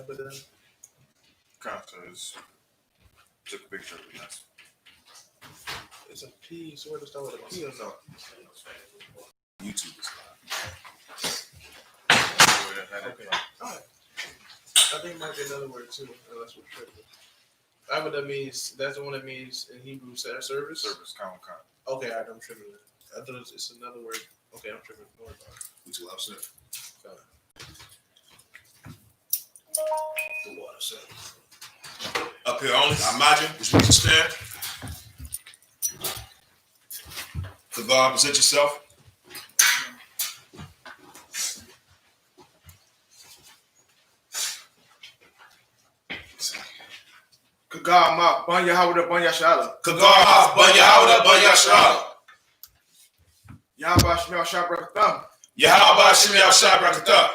Because took a picture of it. It's a P. So where to start with a P or no? YouTube is Okay. All right. I think it might be another word too, unless we're tripping. But that means that's the one that means in Hebrew service. Service, count. Okay, I'm tripping. I thought it's another word. Okay, I'm tripping. Don't worry about it. We too upset. The water set. Up here only, I imagine, which means to stand. To God, present yourself. Kagar ma ban Yahweh ban Yashala. Kagar ma ban Yahweh ban Yashala. Yahweh Shemel Shabrakatham. Yahweh Shemel Shabrakatham.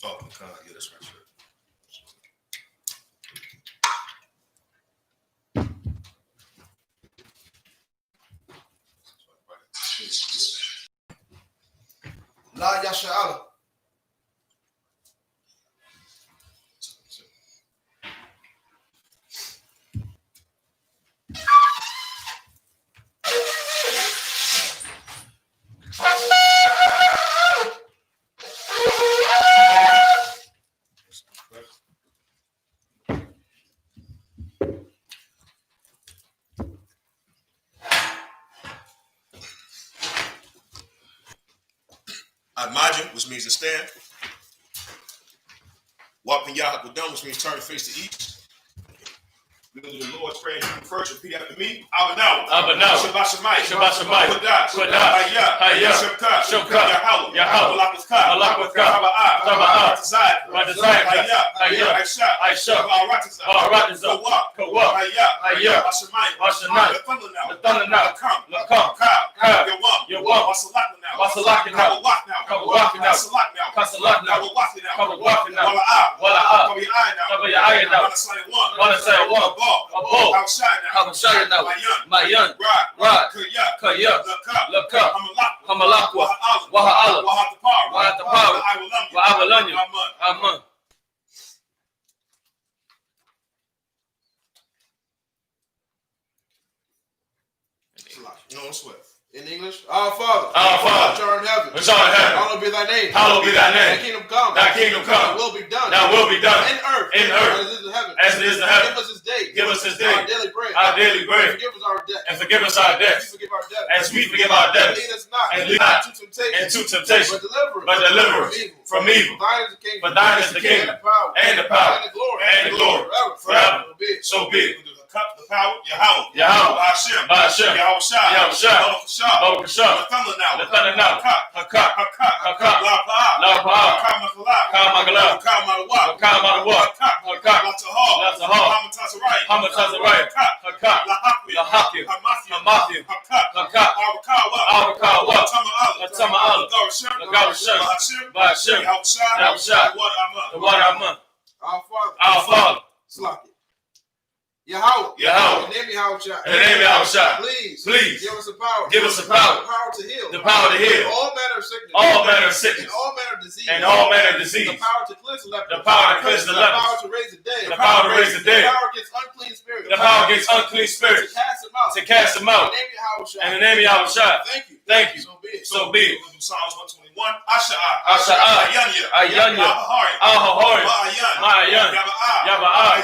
Oh, okay. Yeah, that's right. La Yashala. Imagine, which means to stand. Walking Yahweh, which means turn to face the east. We go to the Lord's Prayer first. Repeat after me. Abanaw. Shabbat Shemayim. Kodash. I.S.U.P.K. Yahweh. Malakwathka. Taba'ah. I.S.U.P.K. Kawak. Hashemayim. The thunder now. Lakam. Yawam. Wasalak now. Kasalak now. Wala'ah. Kabi'ai now. Wanna say what? Outside now. Mayan. Rod. Kaya. Lakab. Hamalakwa. Waha'ala. Wahatapara. Wa'abalanya. Amen. No sweat. In English, Our Father, which art in heaven, hallowed be thy name. Thy kingdom come. Thy will be done. In earth. As it is in heaven. Give us this day. Our daily bread. Forgive us our debts. As we forgive our debtors. And lead us not into temptation. But deliver us from evil. For thine is the kingdom and the power and the glory forever. So be it. The power, Yahweh, Hashem, Yahweh Shah, the thunder now, Hakak, Our Father, Yahweh. In the name of Yahweh. Please. Give us the power. The power to heal. All manner of sickness. And all manner of disease. The power to cleanse the lepers. The power to raise the dead. The power against unclean spirits. To cast them out. In the name of Yahweh. Thank you. So be it. Psalms 121. Asha'ah. Ayanya. Al-Hahari. Ma'ayan. Yaba'ah.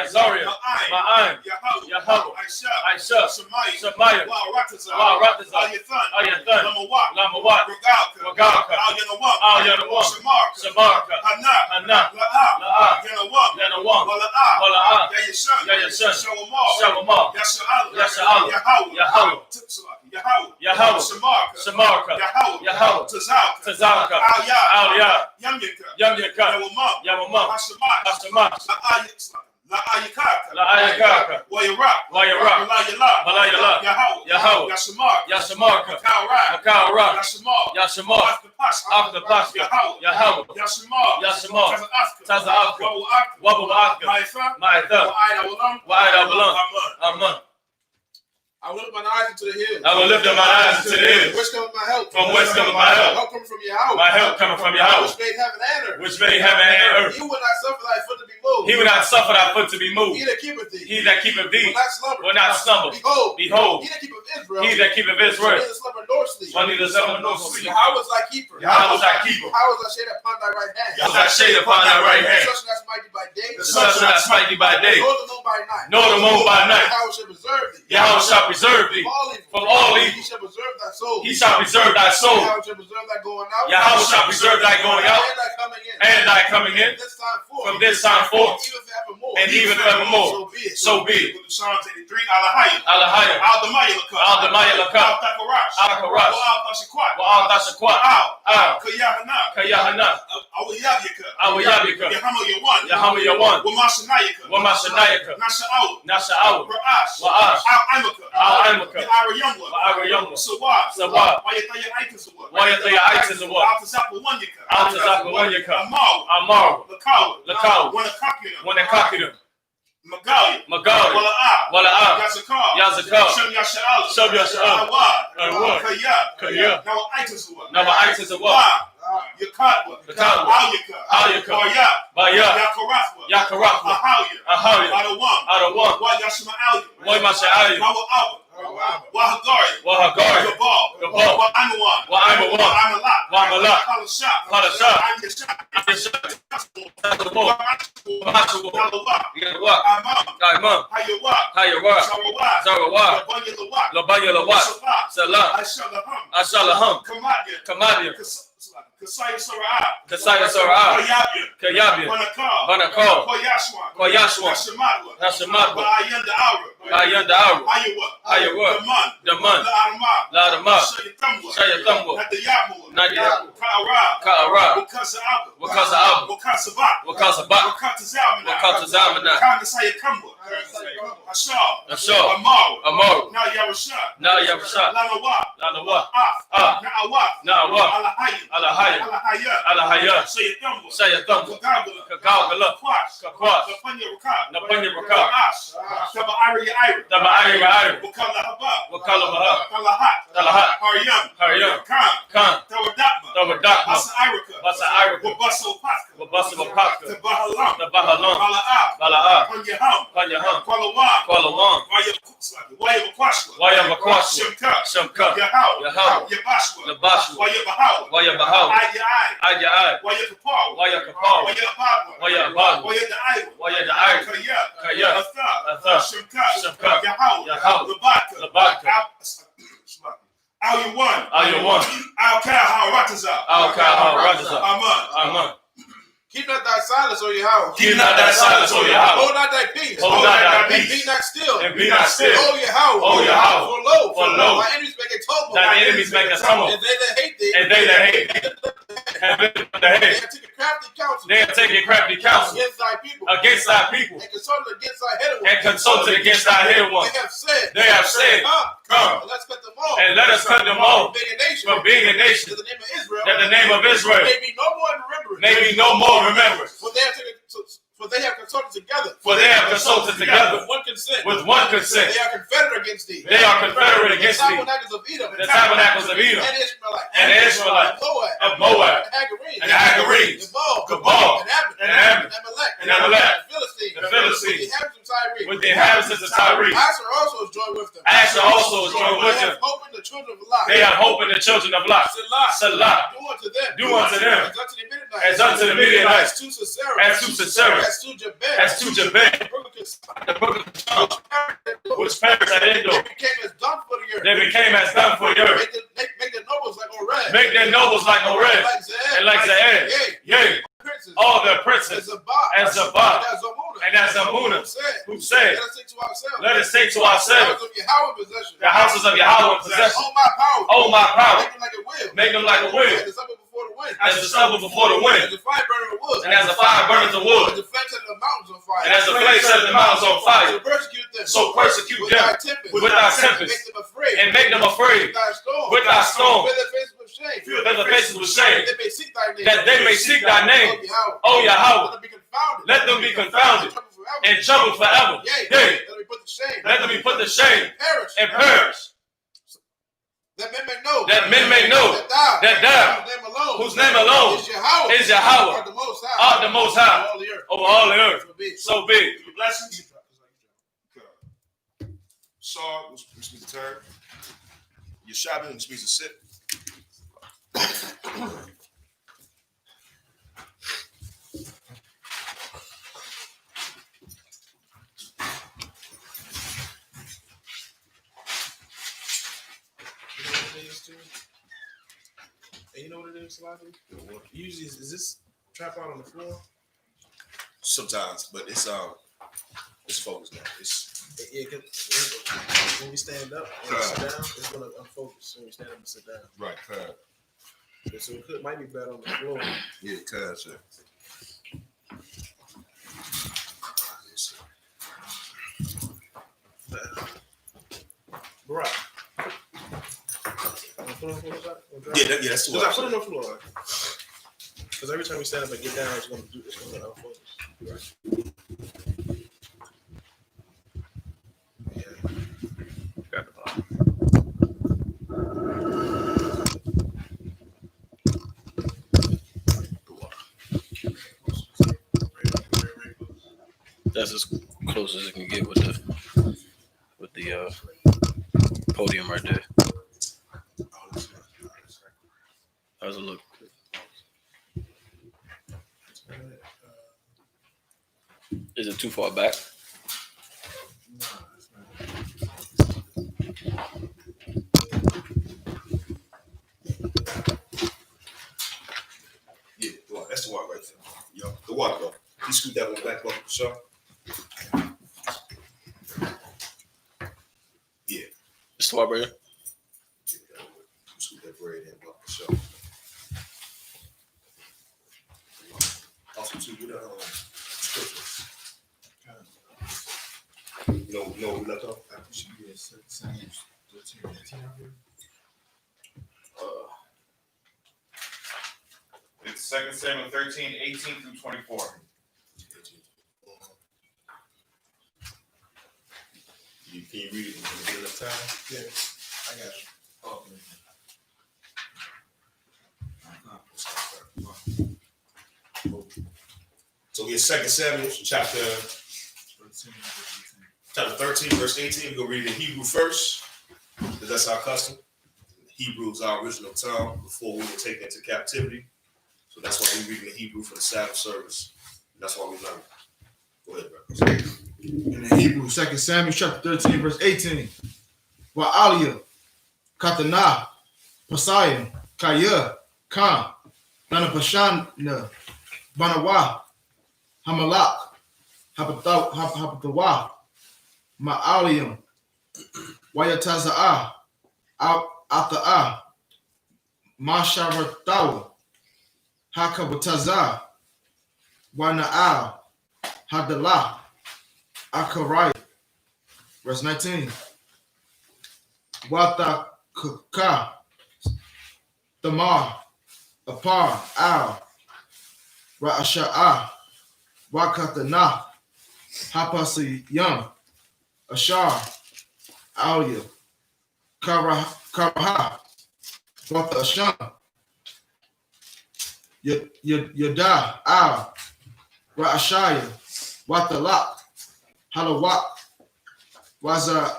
Isaiah. Ma'an. Yahweh. I.S.U.P.K. Shemayim. Wa'aratazah. Ayathan. Lamawat. Regalka. Al-Yanawam. Shamarka. Hannah. La'ah. Yanawam. Wala'ah. Yayashan. Shawamar. Yasha'ala. Yahweh. Shamarka. Yahweh. Tazalka. Al-Yah. Yamyaka. Yamamam. Hashemash. La I.S.U.P.K. La I.S.U.P.K. YAHANNA. Yahweh. Yahweh. YAHWH. Yahweh. Yahshua. I.S.U.P.K. Yahweh. Yahshua. TITHES. Wabba. Ma'itha. Wa'ida. Amen. I will lift my eyes into the hills. I will lift up my eyes into the hills. Whence cometh my help? From whence cometh my help? Help coming from Yahweh. My help coming from Yahweh. Which made heaven and earth. Which made heaven and earth. He will not suffer thy foot to be moved. He will not suffer thy foot to be moved. He that keepeth thee. He that keepeth thee will not slumber. Behold. He that keepeth Israel. He that keepeth Israel. Neither slumber nor sleep. Neither slumber nor sleep. Yahweh is thy keeper. Yahweh is thy keeper. Yahweh is thy shade upon thy right hand. Yahweh is thy shade upon thy right hand. The sun shall not smite thee by day. The sun shall not smite thee by day. Nor the moon by night. Nor the moon by night. Yahweh shall preserve thee. Yahweh shall preserve thee from all evil. He shall preserve thy soul. He shall preserve thy soul. Yahweh shall preserve thy going out. Yahweh shall preserve thy going out and thy coming in. and thy coming in. From this time forth and even forevermore. So be it. Psalms 83. Alahaya. Al-Damayalaka. Al-Karash. Wa-Al-Tashakwat. Yahanna. I-W-K. Yahamma. Wa-Mashanayaka. Nasha'awa. Wa'ash. Al-Imaka. Wa-Arayumwa. Sawab. Wayataya Itis of what? Al-Tazapawanyaka. Amar. Lakawa. Wanakakidum. Magali. Wala'ab. Yazakar. Shub Yasha'al. Awad. Kaya. Now Itis of what? Yakatwa. Al-Yaka. Baya. Yakarathwa. Ahawya. Adawam. Waymasha'ayu. Wahagari. Gabal. Wa'amawan. Wa'amalak. Kalashab. Imam. Hayawak. Zarawak. Labayalawak. Salam. I.S.U.P.K. Kamadia. Kasaya Sara'ah. Kayabia. Banakal. Koyashwan. Hashamadwa. Ayanda Aru. Ayawa. Daman. Ladama. Shayatamwa. Nadiyabu. Ka'ara. Wakaza Abu. Wakazabat. Wakatazamana. Ashar. Amaru. Now Yavasha. Lanawa. Na'awa. Alahaya. Shayatamwa. Kagalgala. Kakwas. Napanya Raka. Taba Wakalabaha. Talahat. Haryam. Khan. Tawadakma. Basa Irika. Wabasa Tabahalam. Bala'ah. Panyaham. Kualawan. Wayabakwashwa. Shimka. Yahweh. Nabashwa. Wayabahawa. Ayai. Wayakapal. Wayabadwa. Wayada'ir. Kaya. Atha. Shimka. Yahweh. Labaka. Al-Yawan. Al-Kal Haraza. Amen. Keep not thy silence, O Yahweh. Keep not thy silence, O Yahweh. Hold not thy peace. Hold not thy And peace. be not still. And be not still. O Yahweh. O Yahweh. For lo, For thy enemies make a tumult. thy enemies make a tumult. And they that hate thee. And they that hate thee. Have been the They head. have taken crafty counsel. They have taken crafty counsel against thy people. Against And consulted against thy hidden ones. And consulted against thy hidden ones. They have said, Come. And let's cut them off. And let us cut them off From being a nation. from being a nation. That the name of Israel. That the name of Israel may be no more in remembrance. may be no more remembrance. For they have consulted together. For they have consulted together With one consent. with one consent. They are confederate against thee. They are confederate against The thee. tabernacles of Edom. The tabernacles of Edom. And Ishmaelite. And the Ishmaelite. Of Moab. And And the Hagarenes. Gabal. And Ammon. And Amalek. The Philistines. With the inhabitants of Tyre. With the inhabitants of Tyre. Asher also is joined with them. Asher also is joined with them. They have hope in the children of Lot. They have hope in the children of Lot. Salah. Do unto them. As unto the Midianites. As to Sisera. As to Sisera. As to Jabez. As to Jabez. The book of Psalms. Which perished at Endor. They became as dung for the earth. They became as dung for the earth. Make the nobles like Oreb. Make their nobles like Oreb. And like Zaed. Yea. All their princes. And Zabah. And as Zamuna. Who said, let us take to ourselves the houses of Yahweh in possession. Oh my power. Oh my power. Make them like a wheel. Make them like a wheel. And it's up before the wind. As the stubble before the wind. As the fire burning the wood. And as the fire burns the wood. As the flames set the mountains on fire. And as the flames set the mountains on fire. So persecute them. So persecute them with thy tempest. Make them afraid. And make them afraid. With thy storm. With their faces with shame. Fill their faces with shame. That they may seek thy name. Oh Yahweh. Let them be confounded. And troubled forever. Yea. Let them be put to shame. Let them be put to shame. And perish. That men may know. That thou. Whose name alone. Is Yahweh. Art the Most High. Over all the earth. So be. Blessings. Saul, which means the turn. YAHANNA, which means to sit. You know what it is, Salafi? Usually, is this trap out on the floor? Sometimes, but it's focused now. When we stand up and sit down, it's gonna unfocus. When we stand up and sit down, right? So it might be better on the floor. Yeah, cuz. Right. That's too I put it on the floor. Because every time we stand up and get down, it's going to unfocus. Right. Got the ball. That's as close as it can get with the podium right there. How's it look? Is it too far back? Yeah, that's the water right there. Yo, the water, bro. You scoot that one back, bro, for sure. Yeah. It's the water, right? Scoot that bread in, bro, for sure. Also, too, with scriptures. You know what we left off? It's 2 Samuel 13, 18 through 24. Can you read it in enough time? Yeah, I got you. Oh, so we have 2 Samuel chapter 13, verse 18. We're going to read it in Hebrew first, because that's our custom. Hebrew is our original tongue before we were taken into captivity. So that's why we read in Hebrew for the Sabbath service. And that's why we learn. Go ahead, brother. In the Hebrew, 2 Samuel chapter 13, verse 18. Wa'aliyah, Katana, Pasayim, Kaya, Khan, Banapashana, Banawa, Hamalak, Hapatawa, Ma'aliyam, Wayataza'a, Ata'a, Masharatawa, Hakabataza, Wana'al, Hadalah, Akarai. Verse 19. Wata Kuka, Tamar, Apar, Al, Ra'asha'a, Wakatana, Hapasiyam, Ashar, Alia, Karaha, Wata Asham, Yada, Al, Ra'ashaya, Watalak, Halawak, Waza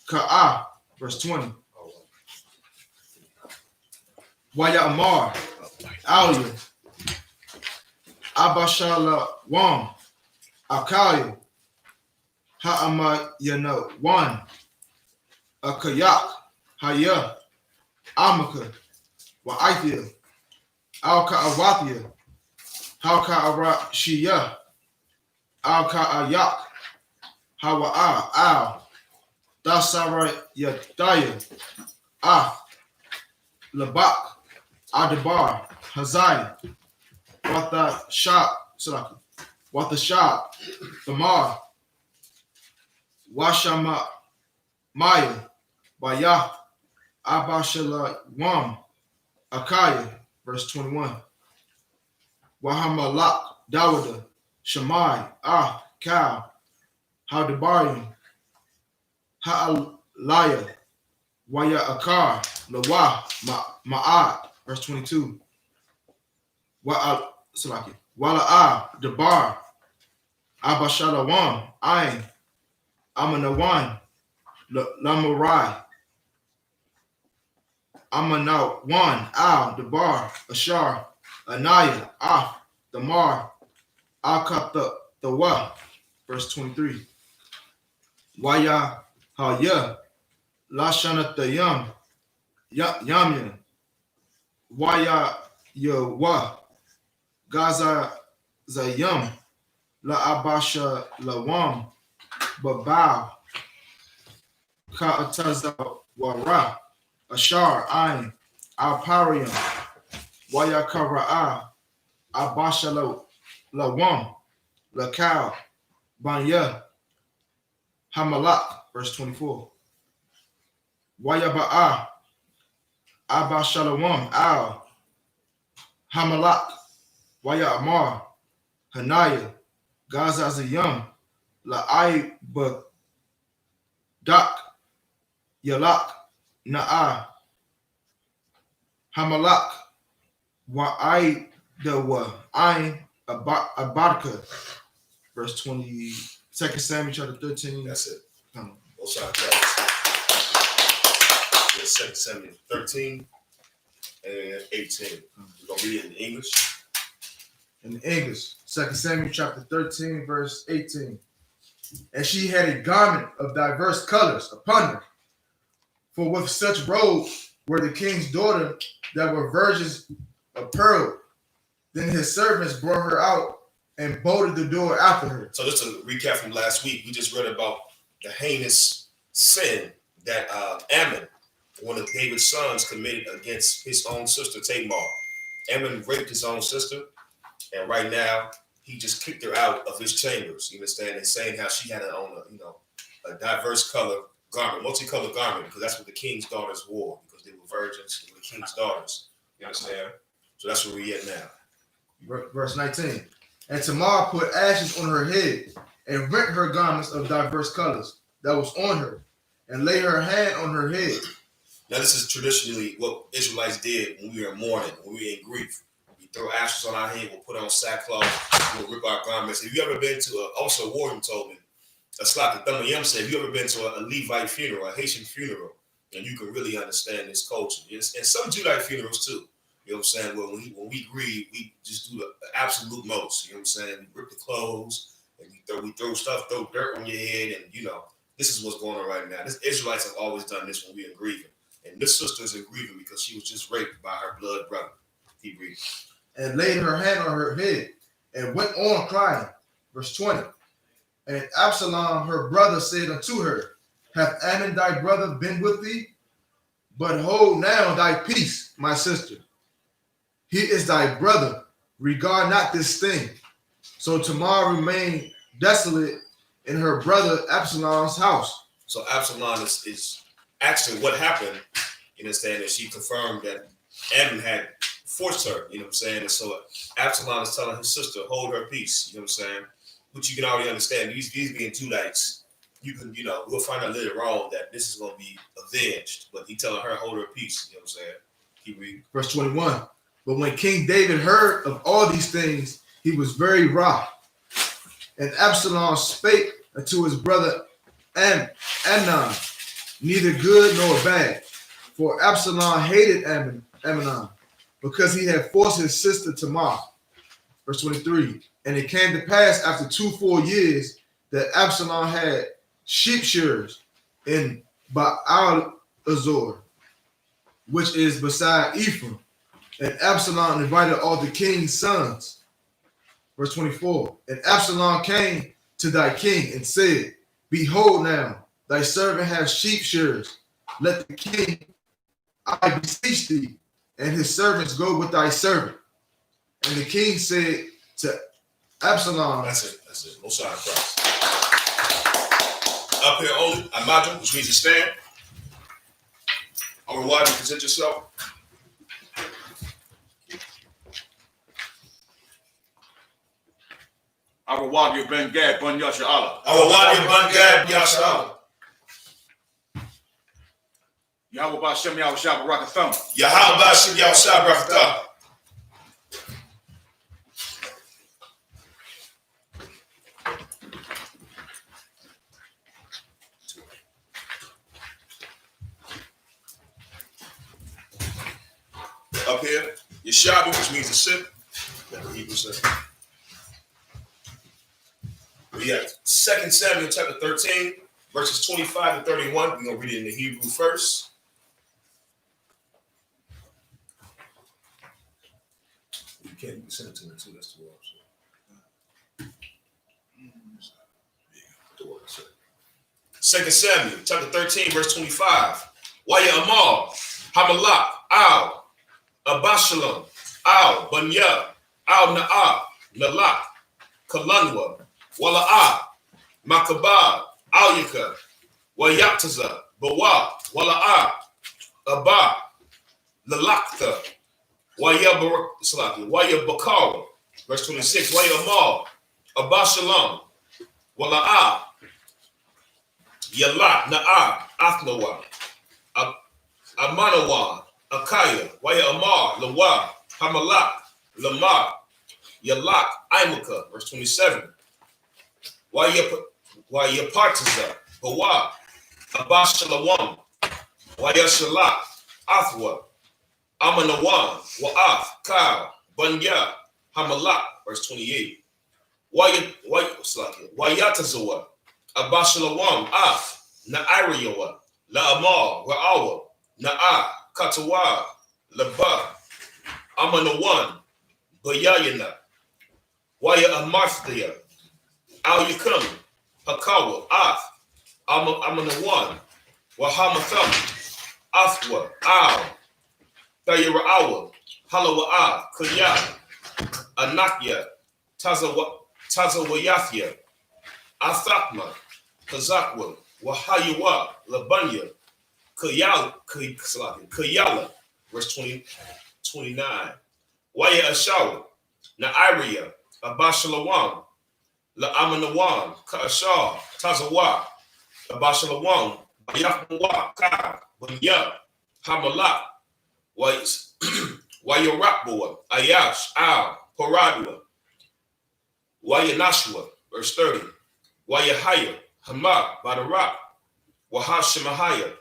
Ka'a, verse 20. Waya Amar, Alia, Abashala Wam, Akayu, Ha'amayana Wan, Akayak, Haya, Amaka, Wa'ithia, Alka Awathia, Halka Arashia, Alka Ayak, Hawa'a, Al, Dasara Yadaya, Labak, Adabar, Haziah, Wathashab, Thamar, Washamaya, Bayah, Abashalawam, Akaya, verse 21. Wahamalak, Dawada, Shammai, Kal, Hadabarim, Ha'alaya, Waya Akar, Lawa, Ma'ad, verse 22. Wala'ah, Dabar, Abashalawam, Ain, Amanawan, Lamurai, Amanawan, Al, Dabar, Ashar, Anaya, Damar, Akathwa, verse 23. Waya Haya, Lashanatayam, Yamyan, Waya Yawa, Gaza Zayam, La Abasha Lawam, Babao, Ka'ataza Wara, Ashar Ain, Alparium, Wayakara'a, Abasha Lawam, Lakal, Banya, Hamalak, verse 24. Wayaba'a, Abashalawam, Al, Hamalak, Waya Amar, Hanaya, Gazazayam, La'ai Dak, Yalak, Na'a, Hamalak, Wa'ai Dawa, Ain, Abarka, verse 20, 2 Samuel chapter 13. That's it. Come on. Both sides. 2 Samuel 13 and 18. We're going to read it in English. In English, 2 Samuel chapter 13, verse 18. And she had a garment of diverse colors upon her, for with such robe were the king's daughter that were virgins apparelled. Then his servants brought her out and bolted the door after her. So just a recap from last week, we just read about the heinous sin that Ammon, one of David's sons, committed against his own sister Tamar. Ammon raped his own sister, and right now he just kicked her out of his chambers. You understand? And saying how she had on a diverse color garment, multicolored garment, because that's what the king's daughters wore, because they were virgins, they were the king's daughters. You understand? So that's where we're at now. Verse 19. And Tamar put ashes on her head and rent her garments of diverse colors that was on her, and lay her hand on her head. Now this is traditionally what Israelites did when we were in mourning, when we were in grief. We throw ashes on our head, we'll put on sackcloth, we'll rip our garments. Have you ever been to also Warden told me, that's like the Thamayam said, have you ever been to a Levite funeral, a Haitian funeral, and you can really understand this culture. And some Judite funerals too. You know what I'm saying? Well, when we grieve, we just do the absolute most. You know what I'm saying? We rip the clothes, and we throw stuff, throw dirt on your head, and this is what's going on right now. This Israelites have always done this when we are grieving. And this sister is grieving because she was just raped by her blood brother. He breathed. And laid her hand on her head and went on crying. Verse 20. And Absalom, her brother, said unto her, hath Ammon thy brother been with thee? But hold now thy peace, my sister. He is thy brother. Regard not this thing. So Tamar remained desolate in her brother Absalom's house. So Absalom is actually what happened. You understand? And she confirmed that Ammon had forced her. You know what I'm saying? And so Absalom is telling his sister, hold her peace. You know what I'm saying? Which you can already understand. These being Judites, you can, we'll find out later on that this is going to be avenged. But he telling her, hold her peace. You know what I'm saying? Keep reading. Verse 21. But when King David heard of all these things, he was very wroth. And Absalom spake unto his brother Amnon, neither good nor bad. For Absalom hated Amnon, because he had forced his sister Tamar. Verse 23. And it came to pass after 2 full years that Absalom had sheep shearers in Baal-Azor, which is beside Ephraim. And Absalom invited all the king's sons. Verse 24. And Absalom came to thy king and said, behold now, thy servant has sheep shearers. Let the king, I beseech thee, and his servants go with thy servant. And the king said to Absalom. That's it. Most High Christ. Up here only, Amadu, which means to stand. Or why you present yourself. Awawadi ben Gad ben Yashala. Awawadi ben Gad Yashala. Yahweh Bashem Yahweh Shabbat Rakatham. Yahweh Bashem Yahweh Shabbat Rakatham. Up here, Yeshabu, which means to sit. That's what Hebrew says. We have 2 Samuel chapter 13, verses 25 to 31. We're going to read it in the Hebrew first. You can send it to me too. That's too awesome. 2 Samuel chapter 13, verse 25. Waya Amal, Hamalak, Al, Abashalom, Al, Banya, Al Na'ah, Nalak, Kalanwa, Wala'ah, Makabah, Al-Yaka, Wayataza, Bawa, Wala'ah, Abba, Lalakta, Wayabakara, verse 26, Wayamal, Abashalom, Wala'ah, Yalak, Na'ah, Athnawa, Amanawa, Akaya, Wayamar, Lawa, Hamalak, Lamar, Yalak, Imaka, verse 27. Wayapatiza, Bawa, Abashalawam, Wayashalak, Athwa, Amanawan, Wa'af, Kyle, Bunya, Hamalak, verse 28. Wayatazawa, Abashalawam, Af, Na'ariyawa, La'amar, Ra'awa, Na'ah, Katawa, Laba, Amanawan, Bayayana, Waya Amarthia, Al-Yakam, Hakawa, Af, Amanawan, Wahamatham, Afwa, Al, Tayara'awa, Halawa'a, Kaya, Anakya, Tazawayathia, Athakma, Kazakwa, Wahayawa, Labanya, Kayala, verse 29. Waya Ashawa, Na'iriya, Abashalawam, La'amanawan, Ka'ashar, Tazawa, Abashalawam, Bayakwa, Ka, Bunya, Hamalak, Wayarakboa, Ayash, Al, Paradua, Wayanashua, verse 30. Wayahaya, Hama, Badarak, Wahashimahaya,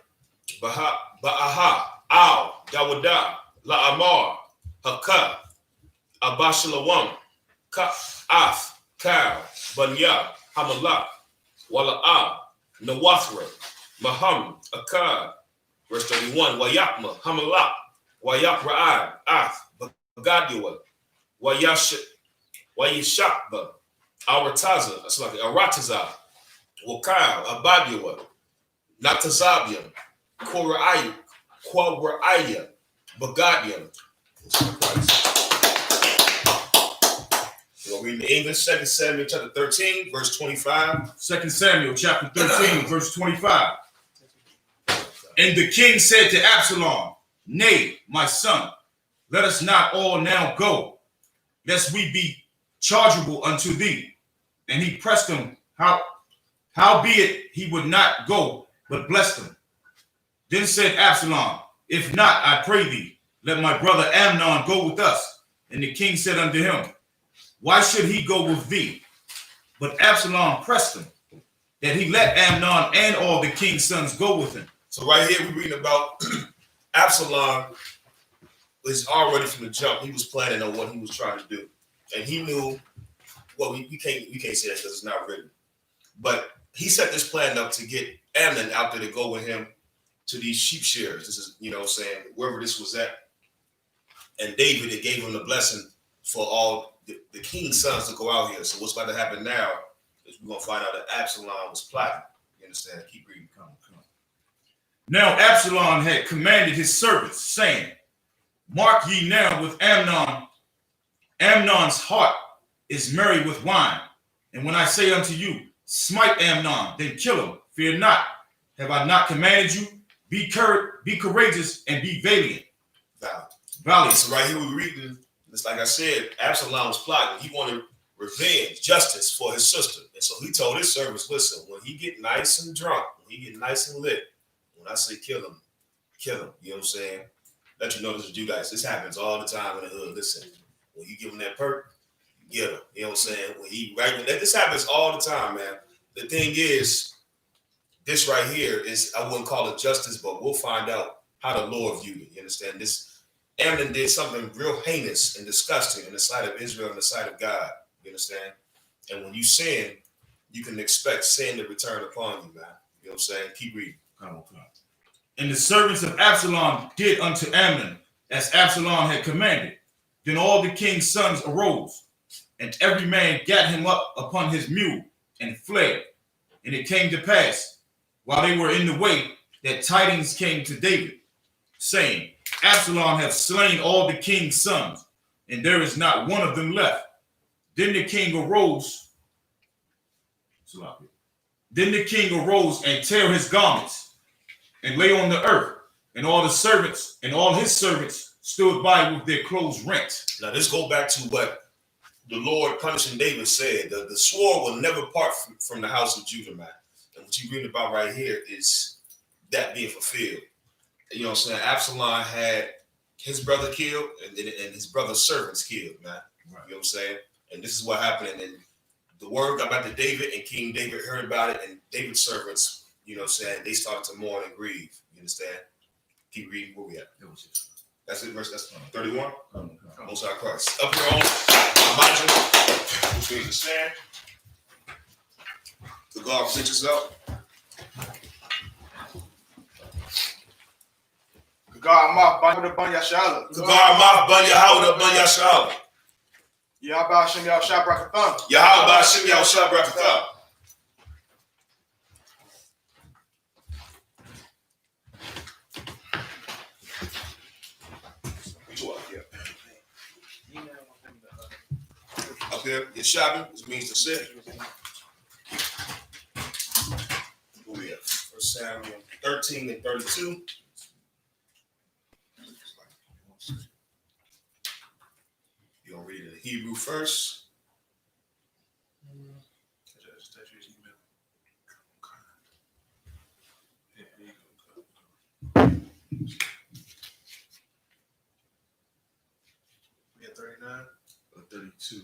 Ba'aha, Al, Dawada, La'amar, Haka, Abashalawam, Ka'af, Kal, Banya, Hamalak, Wala'ah, Nawathra, Maham, Akkad, verse 31, Wayakma, Hamalak, Wayakra'ad, Af, Bagadiwa, Wayashakba, Arataza, that's like Arataza, Wakal, Abadiwa, Natazabian, Kora'aya, Bagadian. We'll read the English, 2 Samuel chapter 13, verse 25. 2 Samuel chapter 13, verse 25. And the king said to Absalom, Nay, my son, let us not all now go, lest we be chargeable unto thee. And he pressed him, howbeit he would not go, but blessed him. Then said Absalom, If not, I pray thee, let my brother Amnon go with us. And the king said unto him, Why should he go with thee? But Absalom pressed him, that he let Amnon and all the king's sons go with him. So right here we're reading about Absalom was already from the jump. He was planning on what he was trying to do. And he knew, well, we can't say that because it's not written. But he set this plan up to get Amnon out there to go with him to these sheep shearers. This is, wherever this was at. And David, it gave him the blessing for all the king's sons to go out here. So what's about to happen now is we're going to find out that Absalom was plotting. You understand? Keep reading. Come on. Now Absalom had commanded his servants, saying, Mark ye now with Amnon Amnon's heart is merry with wine. And when I say unto you, smite Amnon, then kill him, fear not. Have I not commanded you? Be courageous and be valiant. Valiant. So right here we're reading, it's like I said, Absalom was plotting. He wanted revenge, justice for his sister. And so he told his servants, listen, when he get nice and drunk, when he get nice and lit, when I say kill him, kill him. You know what I'm saying? Let you know this is Judas. This happens all the time in the hood. Listen, when you give him that perk, get him. You know what I'm saying? This happens all the time, man. The thing is, this right here is, I wouldn't call it justice, but we'll find out how the Lord viewed it. You understand? This Amnon did something real heinous and disgusting in the sight of Israel and the sight of God. You understand? And when you sin, you can expect sin to return upon you, man. You know what I'm saying? Keep reading. And the servants of Absalom did unto Amnon as Absalom had commanded. Then all the king's sons arose, and every man gat him up upon his mule and fled. And it came to pass, while they were in the way, that tidings came to David, saying, Absalom hath slain all the king's sons, and there is not one of them left. Then the king arose. Then the king arose and tear his garments, and lay on the earth, and all the servants and all his servants stood by with their clothes rent. Now this go back to what the Lord punishing David said. The sword will never part from the house of Judah, man. And what you read about right here is that being fulfilled. You know what I'm saying? Absalom had his brother killed and his brother's servants killed, man. Right. You know what I'm saying? And this is what happened. And then the word got back to David, and King David heard about it, and David's servants, you know what I'm saying, they started to mourn and grieve. You understand? Keep reading. Where we at? That's it, verse. That's 31. Most High Christ. Up your own margin, which means to stand. To God present yourself. God, my banya banya shala. To God, my banya howda banya shala. Yahweh Shem Yahshua Brakathan. Yahweh Shem Yahshua Brakathan. Up here, Yeshabi, which means to sit. Where we at? 1 Samuel 13 and 32. You're going to read it in Hebrew first. We at 39 or 32.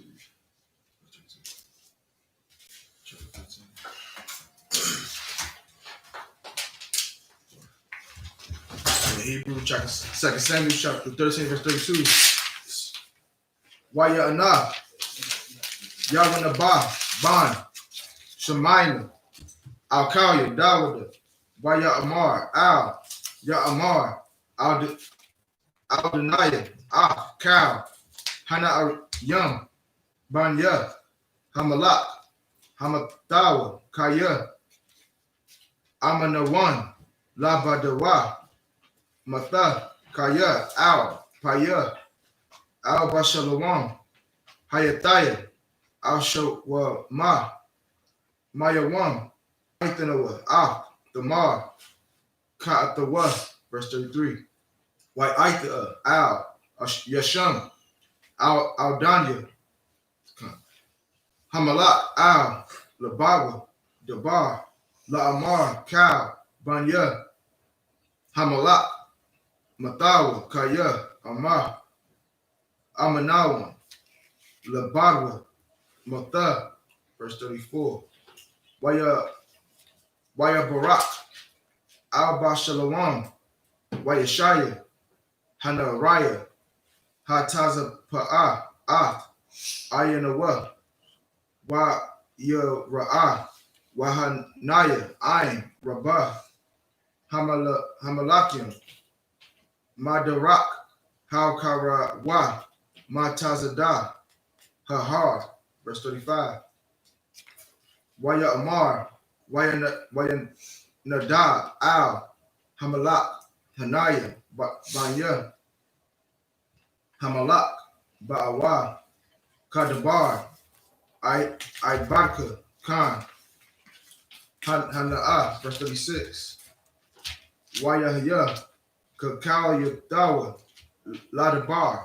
In the Hebrew, chapter 2 Samuel, chapter 13, verse 32. YAHANNA, YAHANNA Ban, Shemaina, Al-Kaliah, Dawada, YAHAMAR, Ya'amar, Al-Denaya, Kal, Hana Yum, Banya, Hamalak, Hamathawa, Kaya, Amanawan, Labadawa, Matha, Kaya, Al, Paya, Al Bashalawam, Hayataya, Al Shawama, Mayawam, Aithanawa, Tamar, Ka'atawa, verse 33. Wa'aitha, Al, Yasham, Al Danya, Hamalak, Al, Labawa, Dabar, La'amar, Kal, Banya, Hamalak, Mathawa, Kaya, Amar, Amanawan, Labadwa, Matha, verse 34. Waya Barak, Al Bashalawam, Wayashaya, Hanaraya, Hataza Pa'a, Ayanawa, Wayara'ah, Wahanaya, Ain, Rabah, Hamalakim, Madarak, Haukarawa, Matazada, Hahar, verse 35. Waya Amar, Waya Nadab, Al, Hamalak, Hanaya, Banya, Hamalak, Ba'awa, Kadabar, I.S.U.P.K, Khan, Hana'a, verse 36. YAHANNA, Kakal Yadawa, Ladabar,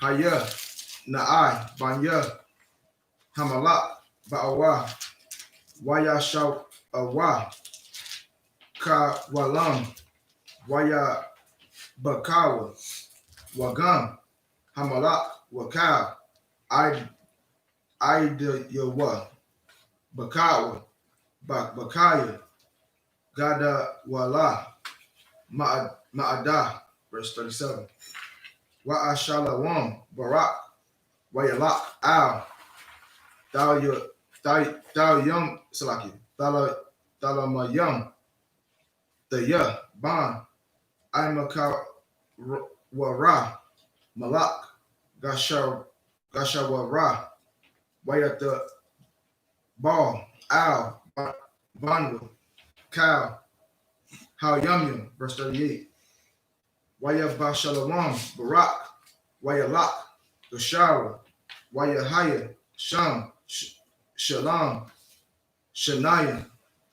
Haya, Na'ai, Banya, Hamalak, Ba'awa, YAHSHALAM, Ka Walam, Waya Bakawa, Wagam, Hamalak, Wakal, Yawa, Bakawa, Bakaya, Gada Wala, Ma'ada, verse 37. Wa'ashalawam, Barak, Wayalak, Al, Yum, Salaki, Thalamayum, the Ya, Ban, Imaka Wara, Malak, Gashawara, Wayata Ball, Al, Banwa, Kal, How Yum, verse 38. Wayabashalawam, Barak, Wayalak, Gashara, Wayahaya, Sham, Shalam, Shania.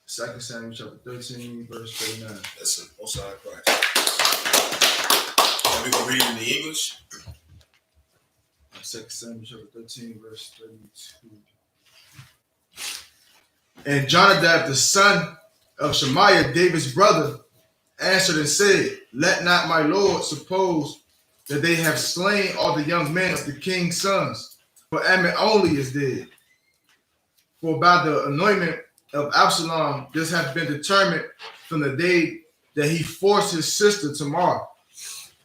2 Samuel chapter 13, verse 39. That's it. Most High Christ. And we're going to read in the English. 2 Samuel chapter 13, verse 32. And Jonadab, the son of Shemaiah, David's brother, answered and said, let not my lord suppose that they have slain all the young men of the king's sons, for Ammon only is dead. For by the anointment of Absalom, this hath been determined from the day that he forced his sister Tamar.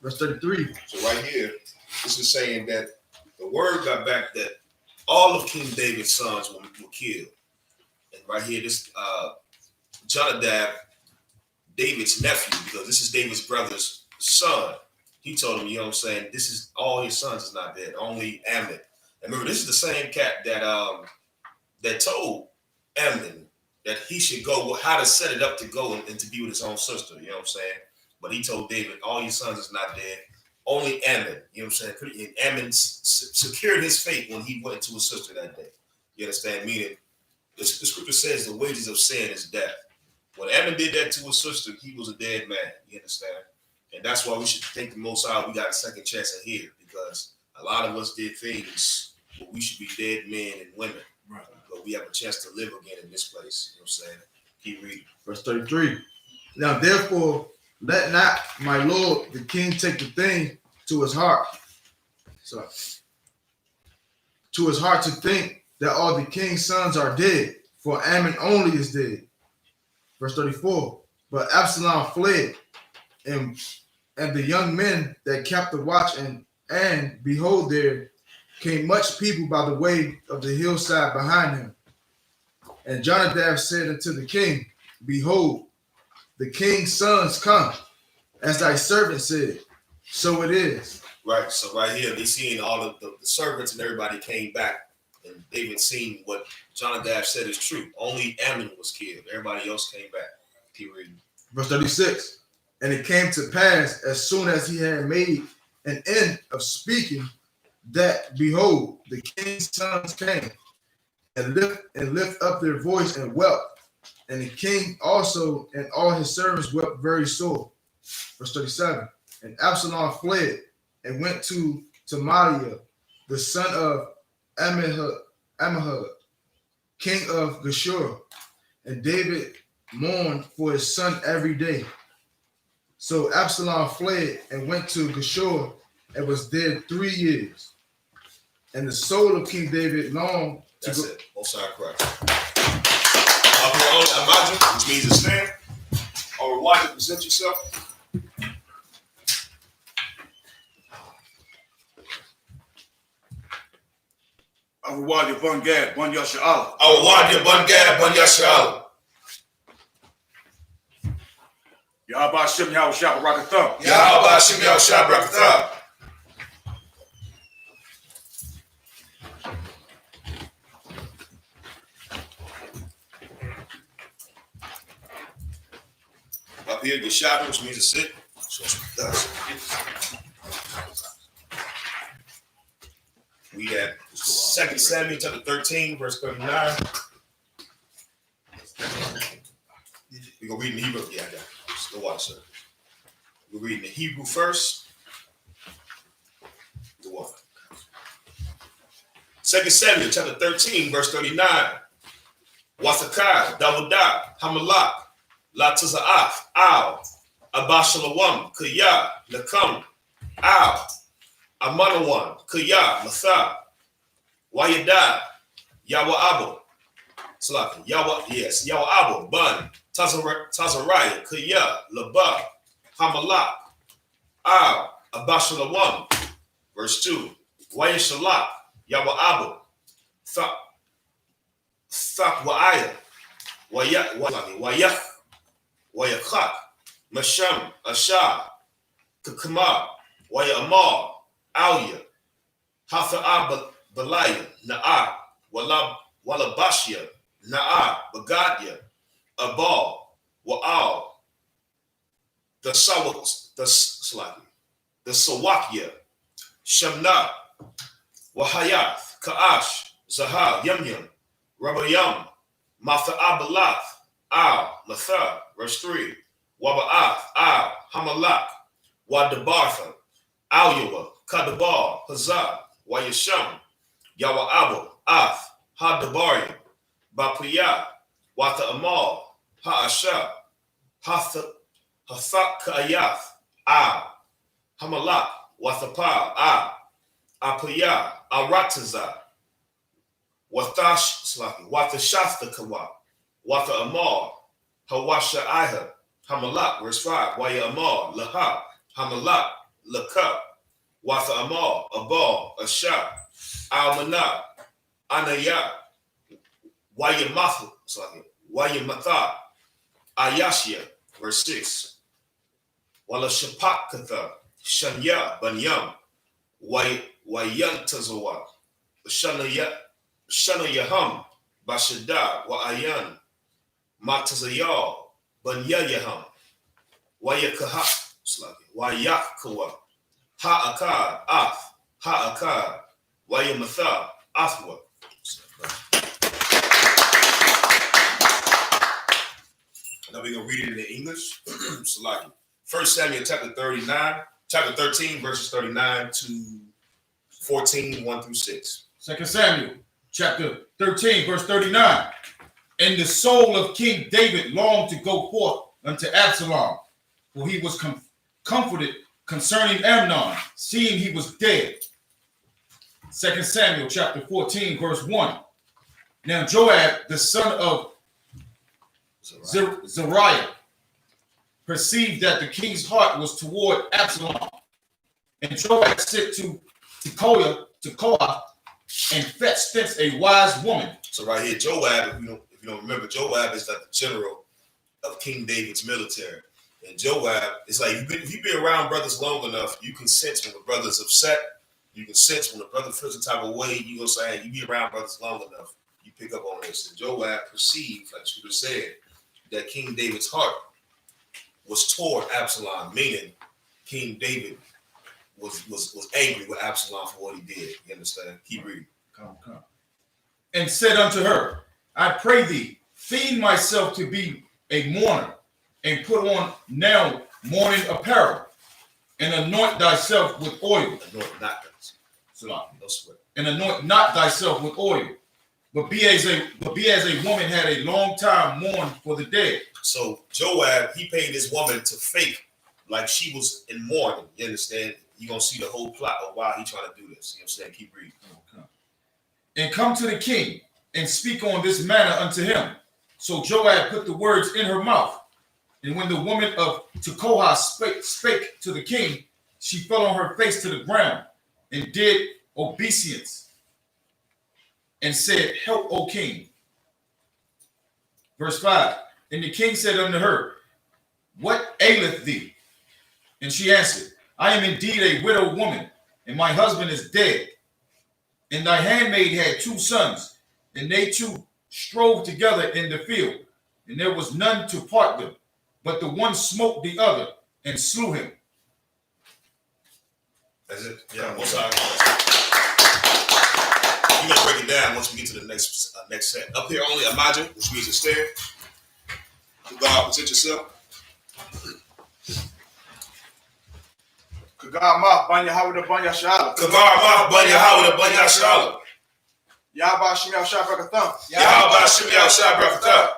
Verse 33. So right here, this is saying that the word got back that all of King David's sons were killed. And right here, this Jonadab, David's nephew, because this is David's brother's son. He told him, you know what I'm saying, this is all his sons is not dead, only Ammon. And remember, this is the same cat that told Ammon that he should go, how to set it up to go and to be with his own sister, you know what I'm saying? But he told David, all your sons is not dead, only Ammon, you know what I'm saying? And Ammon secured his fate when he went to his sister that day. You understand? Meaning, the scripture says the wages of sin is death. When Ammon did that to his sister, he was a dead man. You understand? And that's why we should thank the Most High. We got a second chance at here, because a lot of us did things where we should be dead men and women. Right. But we have a chance to live again in this place. You know what I'm saying? Keep reading. Verse 33. Now therefore, let not my lord the king take the thing to his heart. So, to his heart to think that all the king's sons are dead, for Ammon only is dead. Verse 34. But Absalom fled, and the young men that kept the watch, and behold, there came much people by the way of the hillside behind him. And Jonadab said unto the king, behold, the king's sons come, as thy servant said. So it is. Right. So right here, they seen all of the servants and everybody came back, and David seen what Jonadab said is true. Only Ammon was killed. Everybody else came back. Keep reading. Verse 36. And it came to pass, as soon as he had made an end of speaking, that behold, the king's sons came and lift up their voice and wept. And the king also and all his servants wept very sore. Verse 37. And Absalom fled and went to Tamaliah, the son of Ammihud, king of Geshur. And David mourned for his son every day. So Absalom fled and went to Geshur and was dead 3 years. And the soul of King David longed to That's it. Most High Christ. Imagine, which means to stand, or watch to present yourself. Awad Bun Gad, Bun Yasha'Allah. Awad Bun Gad, Bun Yasha'Allah. Yahabashim Yahushua Barakatham. Yahabashim Yahushua Barakatham. Up here, Geshadu, which means to sit. So we have 2 Samuel chapter 13, verse 39. We're going to read in the Hebrew. Yeah, I got it. Still watch, sir. We're reading the Hebrew first. The one. 2 Samuel chapter 13, verse 39. Wasakai, Dawudah, Hamalak, Latizaaf, Al, Abashalawam, Kaya, Nakam, Al, Amanawan, Kaya, Matha, Wayada, Yawaabo, Salaki, Yawaabo, Bun, Tazariah, Kaya, Laba, Hamalak, Al, Abashalawam, verse 2, Wayashalak, Yawaabo, Thakwaaya, Wayakak, Masham, Ashah, Kakama, Wayamar, Alya, Hatha'ah Balaya, Na'ah, Walabashia, Na'ah, Bagadya, Abal, Wa'al, the Sawakia, Shamna, Wahayath, Ka'ash, Zahar, Yamyam, Rabayam, Matha'abalath, Al, Matha, verse 3, Waba'ath, Al, Hamalak, Wadabartha, Alyawa, Kadabar, Hazah, Wayasham, Yawa'abo, Ath, Hadabarim, Bapiyah, Wata Amal, Ha'asha, Hathakayath, Al, Hamalak, Wathapal, Al, Apiyah, Arataza, Wathashathakawa, Watha Amal, Hawasha Iha, Hamalak, verse 5, Waya Amal, Laha, Hamalak, Laka, Watha Amal, Abal, Asha, Almanah, Anaya, Wayamatha, Ayashia, verse 6, Wala Shapakatha, Shanya, Banyam, Wayantazawa, Shana Yaham, Bashada, Wa'ayan, Matazayal, Banyayaham, Wayakaha, Wayakawa, Ha'akad, Ath, Ha'akad, Wayamatha, Athwa. Now we're going to read it in the English. Salaki. 1 Samuel chapter 13, verses 39 to 14, 1 through 6. 2 Samuel chapter 13, verse 39. And the soul of King David longed to go forth unto Absalom, for he was comforted concerning Amnon, seeing he was dead. 2 Samuel chapter 14, verse 1. Now Joab, the son of Zeruiah, perceived that the king's heart was toward Absalom. And Joab sent to Tekoa and fetched thence a wise woman. So right here, Joab, if you don't remember, Joab is like the general of King David's military. And Joab, it's like if you've been around brothers long enough, you can sense when the brother's upset. You can sense when the brother feels the type of way. You gonna say, hey, you be around brothers long enough, you pick up on this. And Joab perceived, like Scripture said, that King David's heart was toward Absalom, meaning King David was angry with Absalom for what he did. You understand? Keep reading. Come. And said unto her, I pray thee, feign myself to be a mourner, and put on now mourning apparel, and anoint thyself with oil. Anoint not thyself. No sweat. And anoint not thyself with oil, but be as a woman had a long time mourned for the dead. So Joab, he paid this woman to fake like she was in mourning. You understand? You're gonna see the whole plot of why he trying to do this. You know what I'm saying? Keep reading. Okay. And come to the king and speak on this manner unto him. So Joab put the words in her mouth. And when the woman of Tekoa spake to the king, she fell on her face to the ground and did obeisance and said, help, O king. Verse 5. And the king said unto her, what aileth thee? And she answered, I am indeed a widowed woman, and my husband is dead. And thy handmaid had 2 sons, and they two strove together in the field, and there was none to part them. But the one smote the other and slew him. That's it. Yeah, what's up? We're gonna break it down once we get to the next set. Up here only Imagine, which means to stare. God, present yourself. Kagama, Banya Howard, Banya Shala. Kagama, Banya Howard, Banya Shala. Yahba Shimmy Al Shabakatham. Yahba Shimmy Al Shabakatham.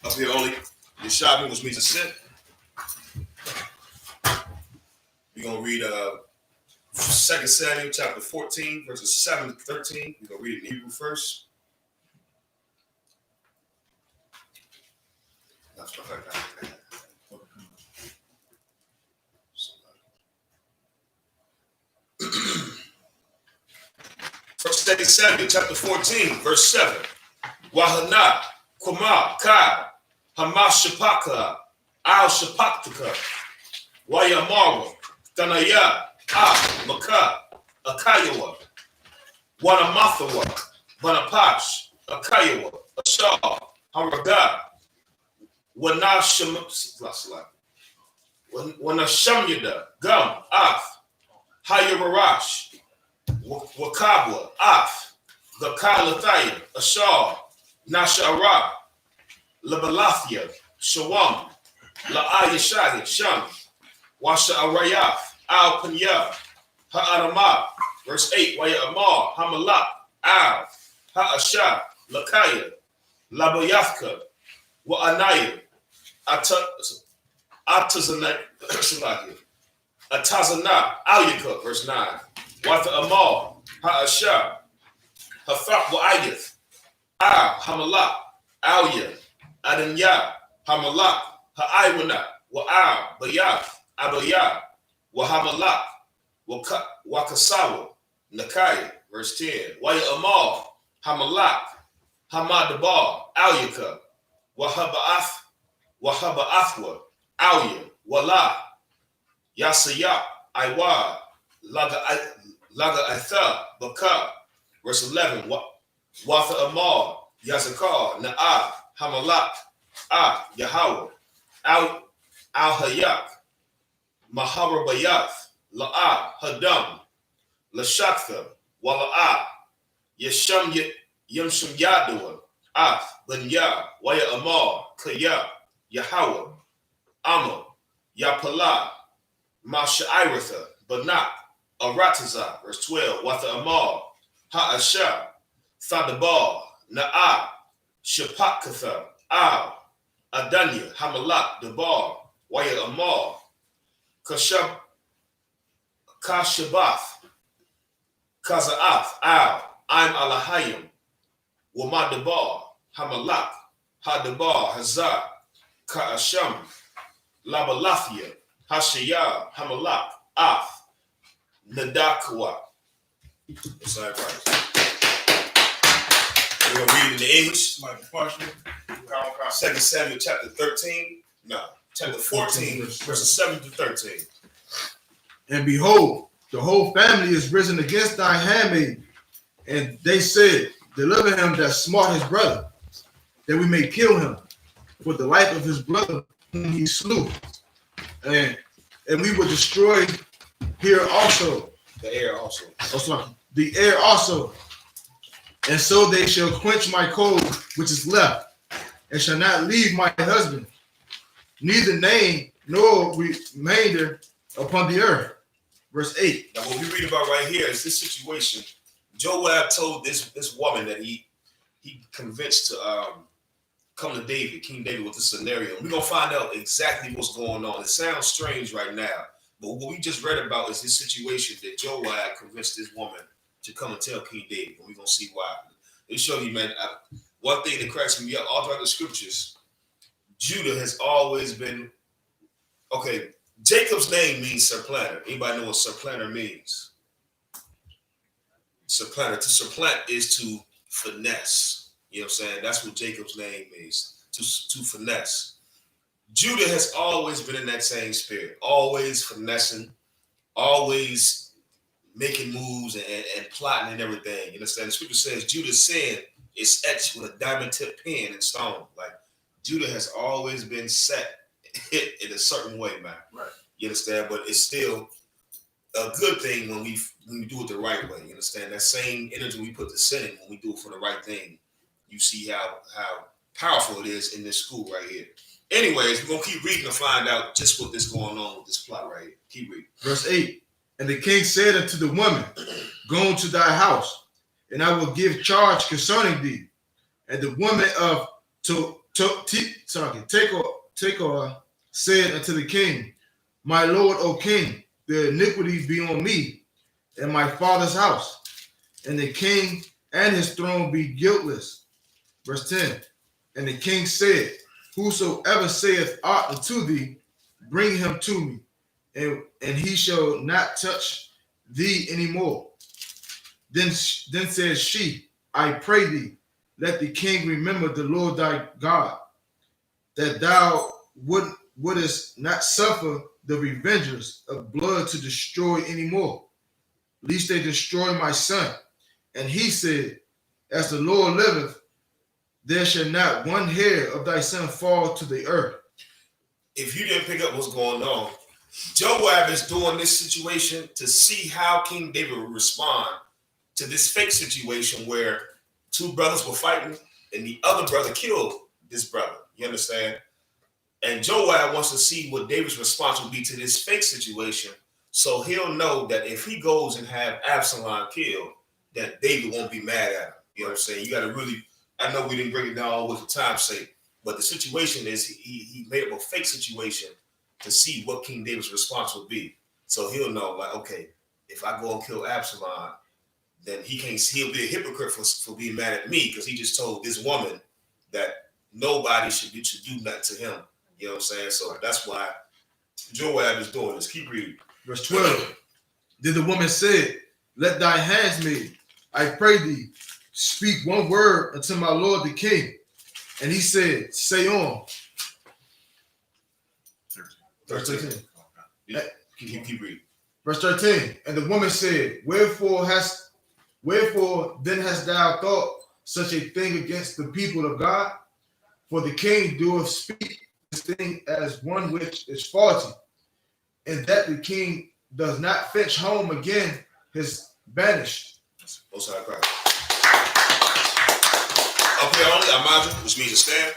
Up here only Yeshabi, which means to sit. We're going to read 2 Samuel chapter 14, verses 7 to 13. We're going to read it in Hebrew first. First 2 Samuel chapter 14, verse 7. YAHANNA, Kwama, Ka, I.S.U.P.K, I.S.U.P.K, Wayamara, Tanaya, Maka, Akayawa, Wanamathawa, Banapash, Akayawa, Ashar, Haraga, Wanashamyada, Gum, Af, Hayabarash, Wakabwa, Af, Gakalathaya, Ashar, Nashara, Labalathia, Shawam, La'ayashadi, Sham, Washa Arayaf, Al Panya, Ha'arama, verse 8, Waya Amar, Hamalak, Al, Ha'asha, Lakaya, Labayafka, Wa'anaya, Atazana, Alyaka, verse 9, Watha Amar, Ha'asha, Hafak Wa'ayith, Al, Hamalak, Alya, Adanya, Hamalak, Ha'aywana, Wa'al, Bayaf, Abaya, Wahamalak, Wakasawa, Nakaya, verse 10. Waya Amal, Hamalak, Hamadabar, Alyaka, Wahaba'athwa, Alya, Wala, Yasaya, Iwa, Laga Atha, Baka, verse 11. Watha Amal, Yazakar, Na'ah, Hamalak, Yahweh, Al-Hayak, Maharabayath, La'ah, Hadam, Lashaktha, Wala'ah, Yamsham Yadua, Banya, Waya Amar, Kaya, Yahweh, Amma, Yapala, Mashairatha, Banak, Arataza, verse 12, Watha Amar, Ha'asha, Thadabar, Na'ah, Shapakatha, Al, Adanya, Hamalak, Dabar, Waya Amar, Kashabath, Kazaath, Al, I'm Alahayim, Wamadabar, Hamalak, Hadabar, Hazar, Ka'asham, Labalathia, Hashaya, Hamalak, Af, Nadakwa. That's all right. We're going to read in the English. 2 Samuel chapter 13. No, chapter 14, verses 7 to 13. And behold, the whole family is risen against thy handmaid. And they said, deliver him that smote his brother, that we may kill him for the life of his brother whom he slew. And we will destroy here also. The air also. Oh, sorry. The air also. And so they shall quench my coal which is left, and shall not leave my husband, neither name nor remainder upon the earth. Verse 8. Now what we read about right here is this situation. Joab told this woman that he convinced to come to David, King David, with this scenario. We're gonna find out exactly what's going on. It sounds strange right now, but what we just read about is this situation that Joab convinced this woman to come and tell King David, and we're gonna see why. It show you, man. One thing that cracks me up all throughout the scriptures, Judah has always been okay. Jacob's name means supplanter. Anybody know what supplanter means? Supplanter. To supplant is to finesse. You know what I'm saying? That's what Jacob's name means. To finesse. Judah has always been in that same spirit. Always finessing. Always making moves and plotting and everything. You understand? The scripture says Judah's sin is etched with a diamond tip pen and stone. Like Judah has always been set in a certain way, man. Right. You understand? But it's still a good thing when we do it the right way. You understand? That same energy we put to sinning when we do it for the right thing. You see how powerful it is in this school right here. Anyways, we're gonna keep reading to find out just what is going on with this plot right here. Keep reading. Verse 8. And the king said unto the woman, Go into thy house, and I will give charge concerning thee. And the woman of Tekoa said unto the king, My lord, O king, the iniquity be on me and my father's house, and the king and his throne be guiltless. Verse 10. And the king said, Whosoever saith aught unto thee, bring him to me, and he shall not touch thee anymore. Then said she, I pray thee, let the king remember the Lord thy God, that thou wouldest not suffer the revengers of blood to destroy anymore, lest they destroy my son. And he said, As the Lord liveth, there shall not one hair of thy son fall to the earth. If you didn't pick up what's going on, Joab is doing this situation to see how King David would respond to this fake situation where two brothers were fighting and the other brother killed this brother. You understand? And Joab wants to see what David's response will be to this fake situation, so he'll know that if he goes and have Absalom killed, that David won't be mad at him. You know what I'm saying? You got to really, I know we didn't break it down all with the time's sake, but the situation is he made up a fake situation to see what King David's response would be. So he'll know, like, okay, if I go and kill Absalom, then he'll be a hypocrite for being mad at me because he just told this woman that nobody should do nothing to him. You know what I'm saying? So that's why Joab is doing this. Keep reading. Verse 12. Then the woman said, Let thy handmaid, I pray thee, speak one word unto my lord the king. And he said, Say on. Verse 13. Keep reading. Verse 13. And the woman said, Wherefore then hast thou thought such a thing against the people of God? For the king doeth speak this thing as one which is faulty, and that the king does not fetch home again his banished. Most High Christ. Up here only, Amaju, which means to stand.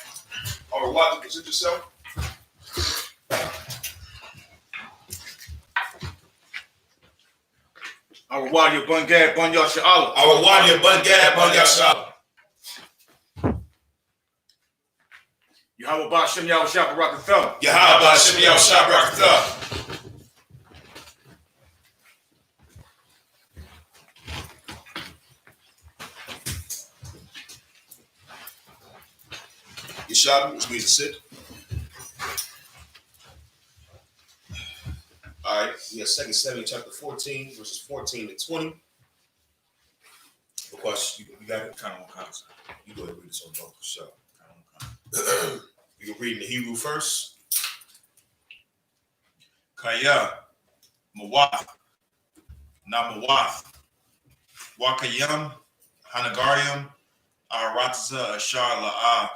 Or what to present yourself. Awawadi Bungad Bunya Shala. Awawadi Bungad Bunya Shala. Yahweh Bashem Yahweh Shabbarakatha. Yahweh Bashem Yahweh Shabbarakatha. Yeshabi, which means to sit. All right, we have 2 Samuel chapter 14, verses 14 to 20. Because you got it? Kind of concept. You go ahead and read this on both for sure. We can read in the Hebrew first. Kaya, Mawath, Namawath, Wakayam, Hanagarium, Aratza, Ashar La'a,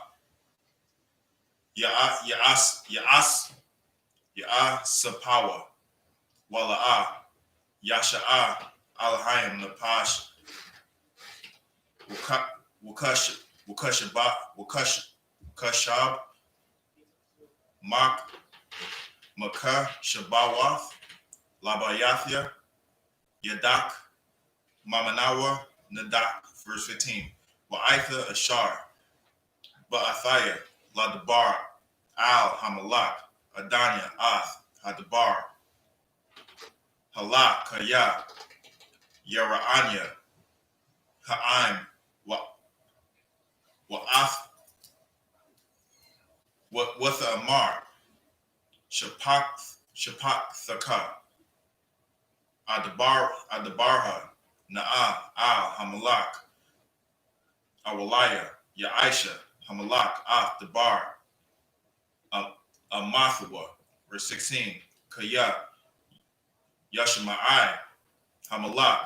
Sapawa, Wala'a, Yasha'a, Alahayim, Napash, Kashab, Mak, Makah, Shabawath, Labayathia, Yadak, Mamanawa, Nadak, verse 15. Wa'itha Ashar, Ba'athaya, Ladabar, Al Hamalak, Adanya, Ath, Hadabar, Halak, Kaya, Yara'anya, Ha'im, Wa'ath, Watha Amar, Shapak Thaka, Adabarha, Na'a, Al Hamalak, Awalaya, Ya'isha, Hamalak, Ath, Dabar, Amathua, verse 16, Kaya, Yashma'ai, Hamalak,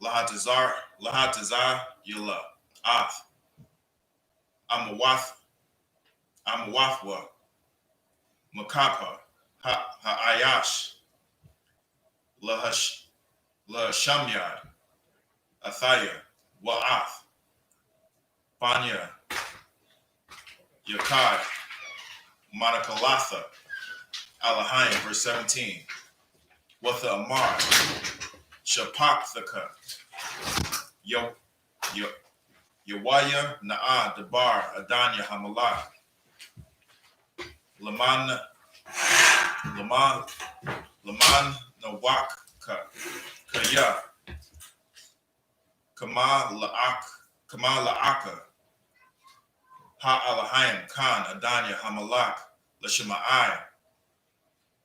Lahatazar, Yala, Ath, Amawath, Amwathwa, Makapa, Ha'ayash, Lahashamyad, Athaya, Wa'ath, Banya, Yakad, Manakalatha, Alahayim, verse 17. Watha Amar, Shapathaka, Yawaya, Na'a, Dabar, Adanya, Hamalak, Laman, Nawak, Kaya, Kama La'aka, Ha-Alahayim, Khan, Adanya, Hamalak, Lashema'ai,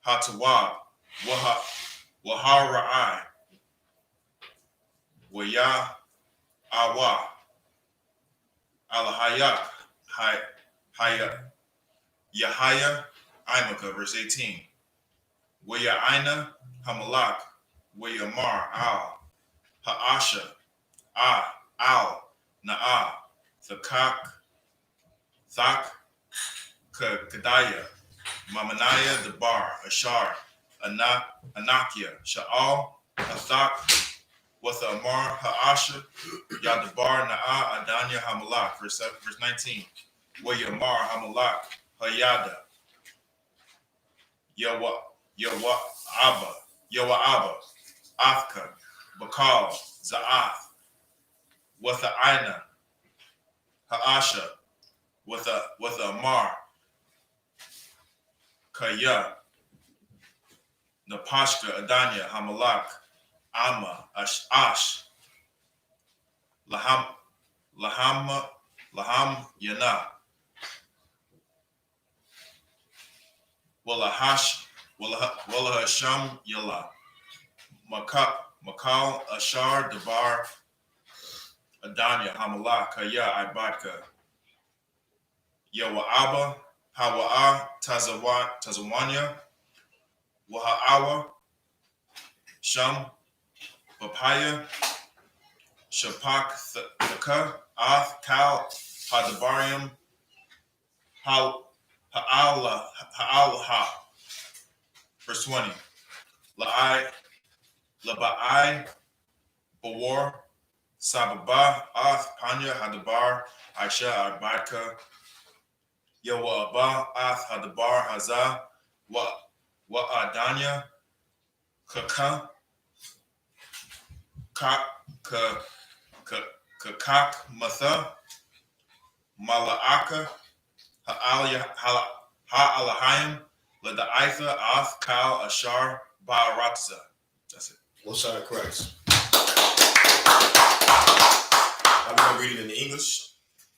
Ha-Tawab, Wahara'ai, Waya Awa, Alahayak, Yahaya, Imaka, verse 18. Waya Aina, Hamalak, Waya Mar, Al, Ha'asha, Al, Na'a, Thak, Kadaya, Mamanaya, Dabar, Ashar, Anakia, Sha'al, Athak, Watha Amar, Ha'asha, Yadabar, Na'a, Adanya, Hamalak, verse 19. Wayamar, Hamalak, Hayada, Yawa'aba, Athka, Bakal, Za'ath, Watha Aina, Ha'asha, Watha Amar, Kaya, Napashka, Adanya, Hamalak, Amma, Ash, Laham Yana, Walahasham Yala, Makal, Ashar, Dabar, Adanya, Hamalak, Kaya, Ibadka, Yawa'aba, Hawa'a, Tazawanya, Waha'awa, Sham, Papaya, Shapak, Thaka, Ath, Kal, Hadabarium, Ha'alaha, verse 20. Laba'ai, Bawar, Sababa, Ath, Panya, Hadabar, Aisha, Arbadka, Yawa'aba, Ath, Hadabar, Hazah, Wa'adanya, Kaka, Kakak, Matha, Mala'aka, Ha'alahayim, Lada'itha, Ath, Kal, Ashar, Ba'aratza. That's it. One side of Christ. I'm going to read it in English.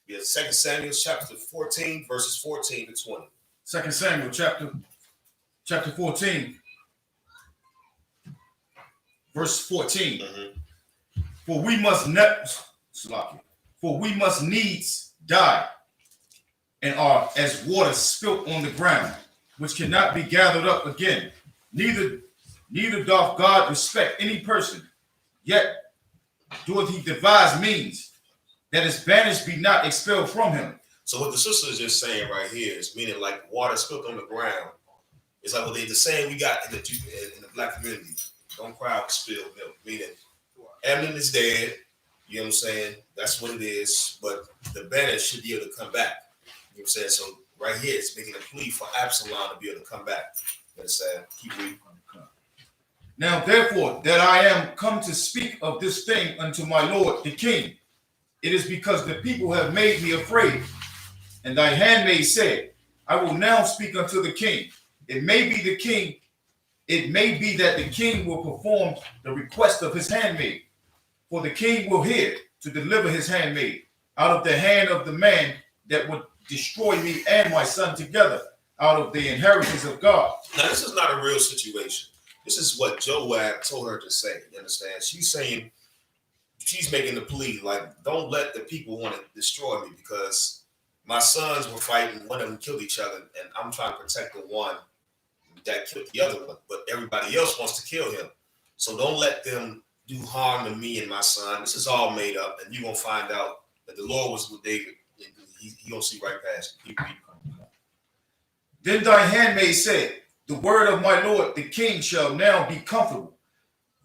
We have 2 Samuel chapter 14, verses 14 to 20. 2 Samuel chapter 14, verse 14. Mm-hmm. For we must needs die, and are as water spilt on the ground, which cannot be gathered up again. Neither doth God respect any person, yet doeth he devise means that his banish be not expelled from him. So what the sister is just saying right here is meaning like water spilt on the ground. It's like what they're saying we got in the black community. Don't cry out spilled milk. Meaning Amnon is dead. You know what I'm saying? That's what it is. But the banish should be able to come back. You know what I'm saying? So right here it's making a plea for Absalom to be able to come back. You understand? Keep reading. Now therefore that I am come to speak of this thing unto my lord the king, it is because the people have made me afraid. And thy handmaid said, I will now speak unto the king. It may be that the king will perform the request of his handmaid. For the king will hear to deliver his handmaid out of the hand of the man that would destroy me and my son together out of the inheritance of God. Now this is not a real situation. This is what Joab told her to say. You understand? She's making the plea, like, don't let the people want to destroy me because my sons were fighting, one of them killed each other, and I'm trying to protect the one that killed the other one, but everybody else wants to kill him. So don't let them do harm to me and my son. This is all made up, and you're going to find out that the Lord was with David. He don't see right past him. Then thy handmaid said, the word of my lord the king shall now be comfortable.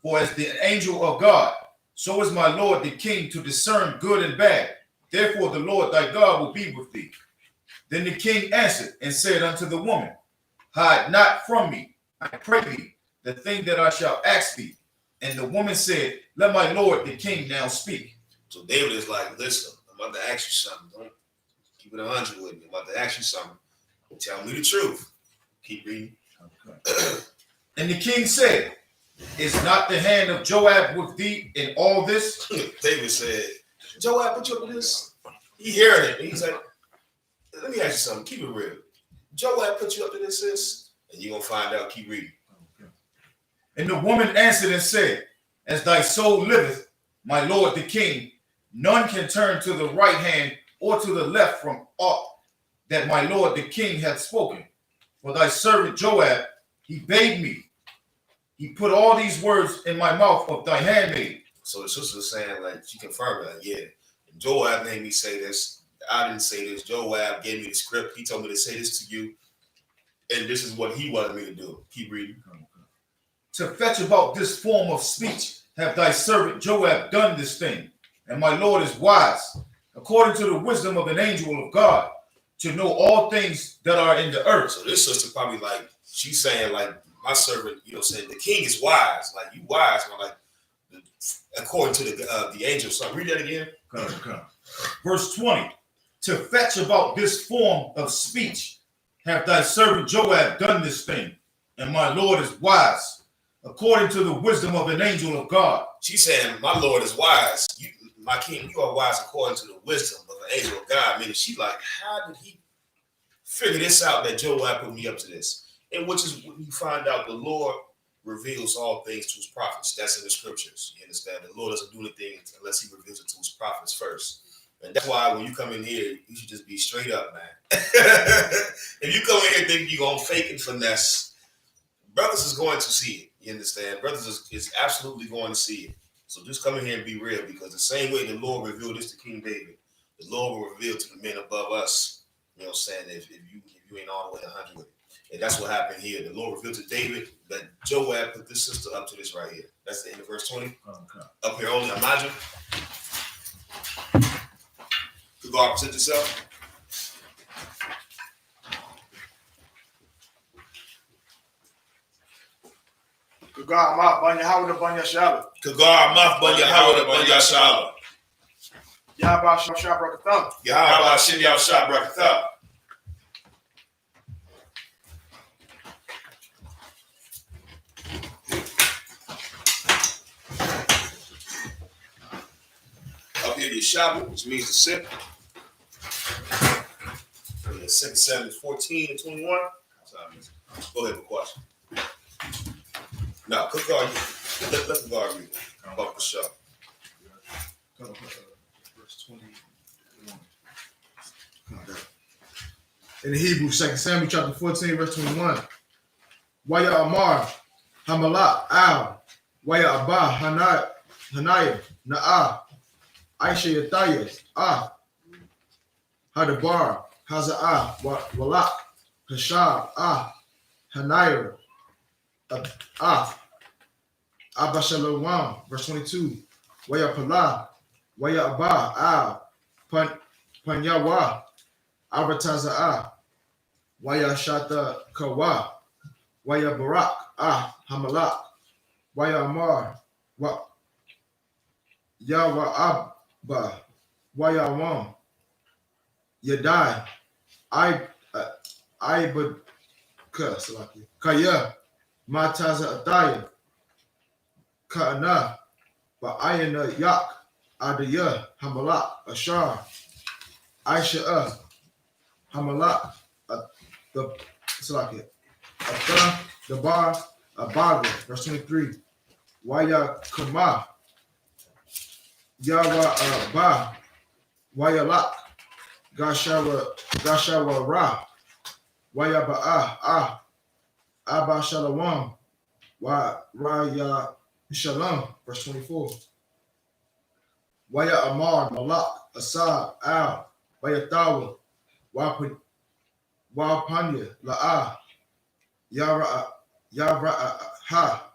For as the angel of God, so is my lord the king to discern good and bad. Therefore the Lord thy God will be with thee. Then the king answered and said unto the woman, hide not from me, I pray thee, the thing that I shall ask thee. And the woman said, let my lord the king now speak. So David is like, listen, I'm about to ask you something. Don't keep it 100 with me. I'm about to ask you something. Tell me the truth. Keep reading. Okay. And the king said, is not the hand of Joab with thee in all this? David said, Joab put you up in this? He hearing it. He's like, let me ask you something. Keep it real. Joab put you up in this, sis? And you're going to find out. Keep reading. Okay. And the woman answered and said, as thy soul liveth, my lord the king, none can turn to the right hand or to the left from aught that my lord the king hath spoken. For thy servant Joab, he bade me. He put all these words in my mouth of thy handmaid. So the sister was saying, like, she confirmed that, yeah. Joab made me say this. I didn't say this. Joab gave me the script. He told me to say this to you. And this is what he wanted me to do. Keep reading. To fetch about this form of speech have thy servant Joab done this thing. And my lord is wise, according to the wisdom of an angel of God, to know all things that are in the earth. So this sister probably like, she's saying like, my servant, saying the king is wise. Like, you wise, man. Like, according to the angel. So read that again. Okay. Verse 20. To fetch about this form of speech have thy servant Joab done this thing. And my lord is wise, according to the wisdom of an angel of God. She's saying, my lord is wise. My king, you are wise according to the wisdom of an angel of God. Meaning, she like, how did he figure this out that Joab put me up to this? And which is when you find out the Lord reveals all things to his prophets. That's in the scriptures. You understand? The Lord doesn't do anything unless he reveals it to his prophets first. And that's why when you come in here, you should just be straight up, man. If you come in here thinking you're going to fake and finesse, brothers is going to see it. You understand? Brothers is absolutely going to see it. So just come in here and be real, because the same way the Lord revealed this to King David, the Lord will reveal to the men above us. You know what I'm saying? If you ain't all the way 100 with it. And that's what happened here. The Lord revealed to David that Joab put this sister up to this right here. That's the end of verse 20. Okay. Up here only, imagine. Could God present yourself? Could God mouth banya howard banya shalom. Could God mouth banya howard banya shalom. Yahweh Shem Shabrakatha. Yahweh Shem Shabrakatha. Up here, your Shabbat, which means to sip. 2 Samuel 14 and 21. Go ahead, question. No, cook guard. Let the guard read. About the show. Verse 21. In the Hebrew, 2 Samuel chapter 14, verse 21. Waya Amar, Hamalat, Al, Waya Abba, Hanaya, Na'ah, Aisha Yatayas, Hadabar, Haza'ah, Walak, Hashab, Hanayah, Abba Shalom, verse 22. Waya Pala, Waya Abba, Panyawa, Abataza, Waya Shata Kawa, Waya Barak, Hamalak, Waya Amar, Yawa Abba, Waya Wam, Yadai, Ibad Kaya, Mataza Ataya, Kana, Ba'ayana Yak, Adaya, Hamalak, Ashar, Aisha, Hamalak, the Salaki, the bar, Abaga, verse 23. Waya Kama, Yawa Ba, Waya Lak, Gashawa Ra, Waya Ba'a, Abba Shalom, Raya Shalom, verse 24. Waya Amar, Malak, Asad, Al, Waya Tawa, Wapanya La'a Yara Ha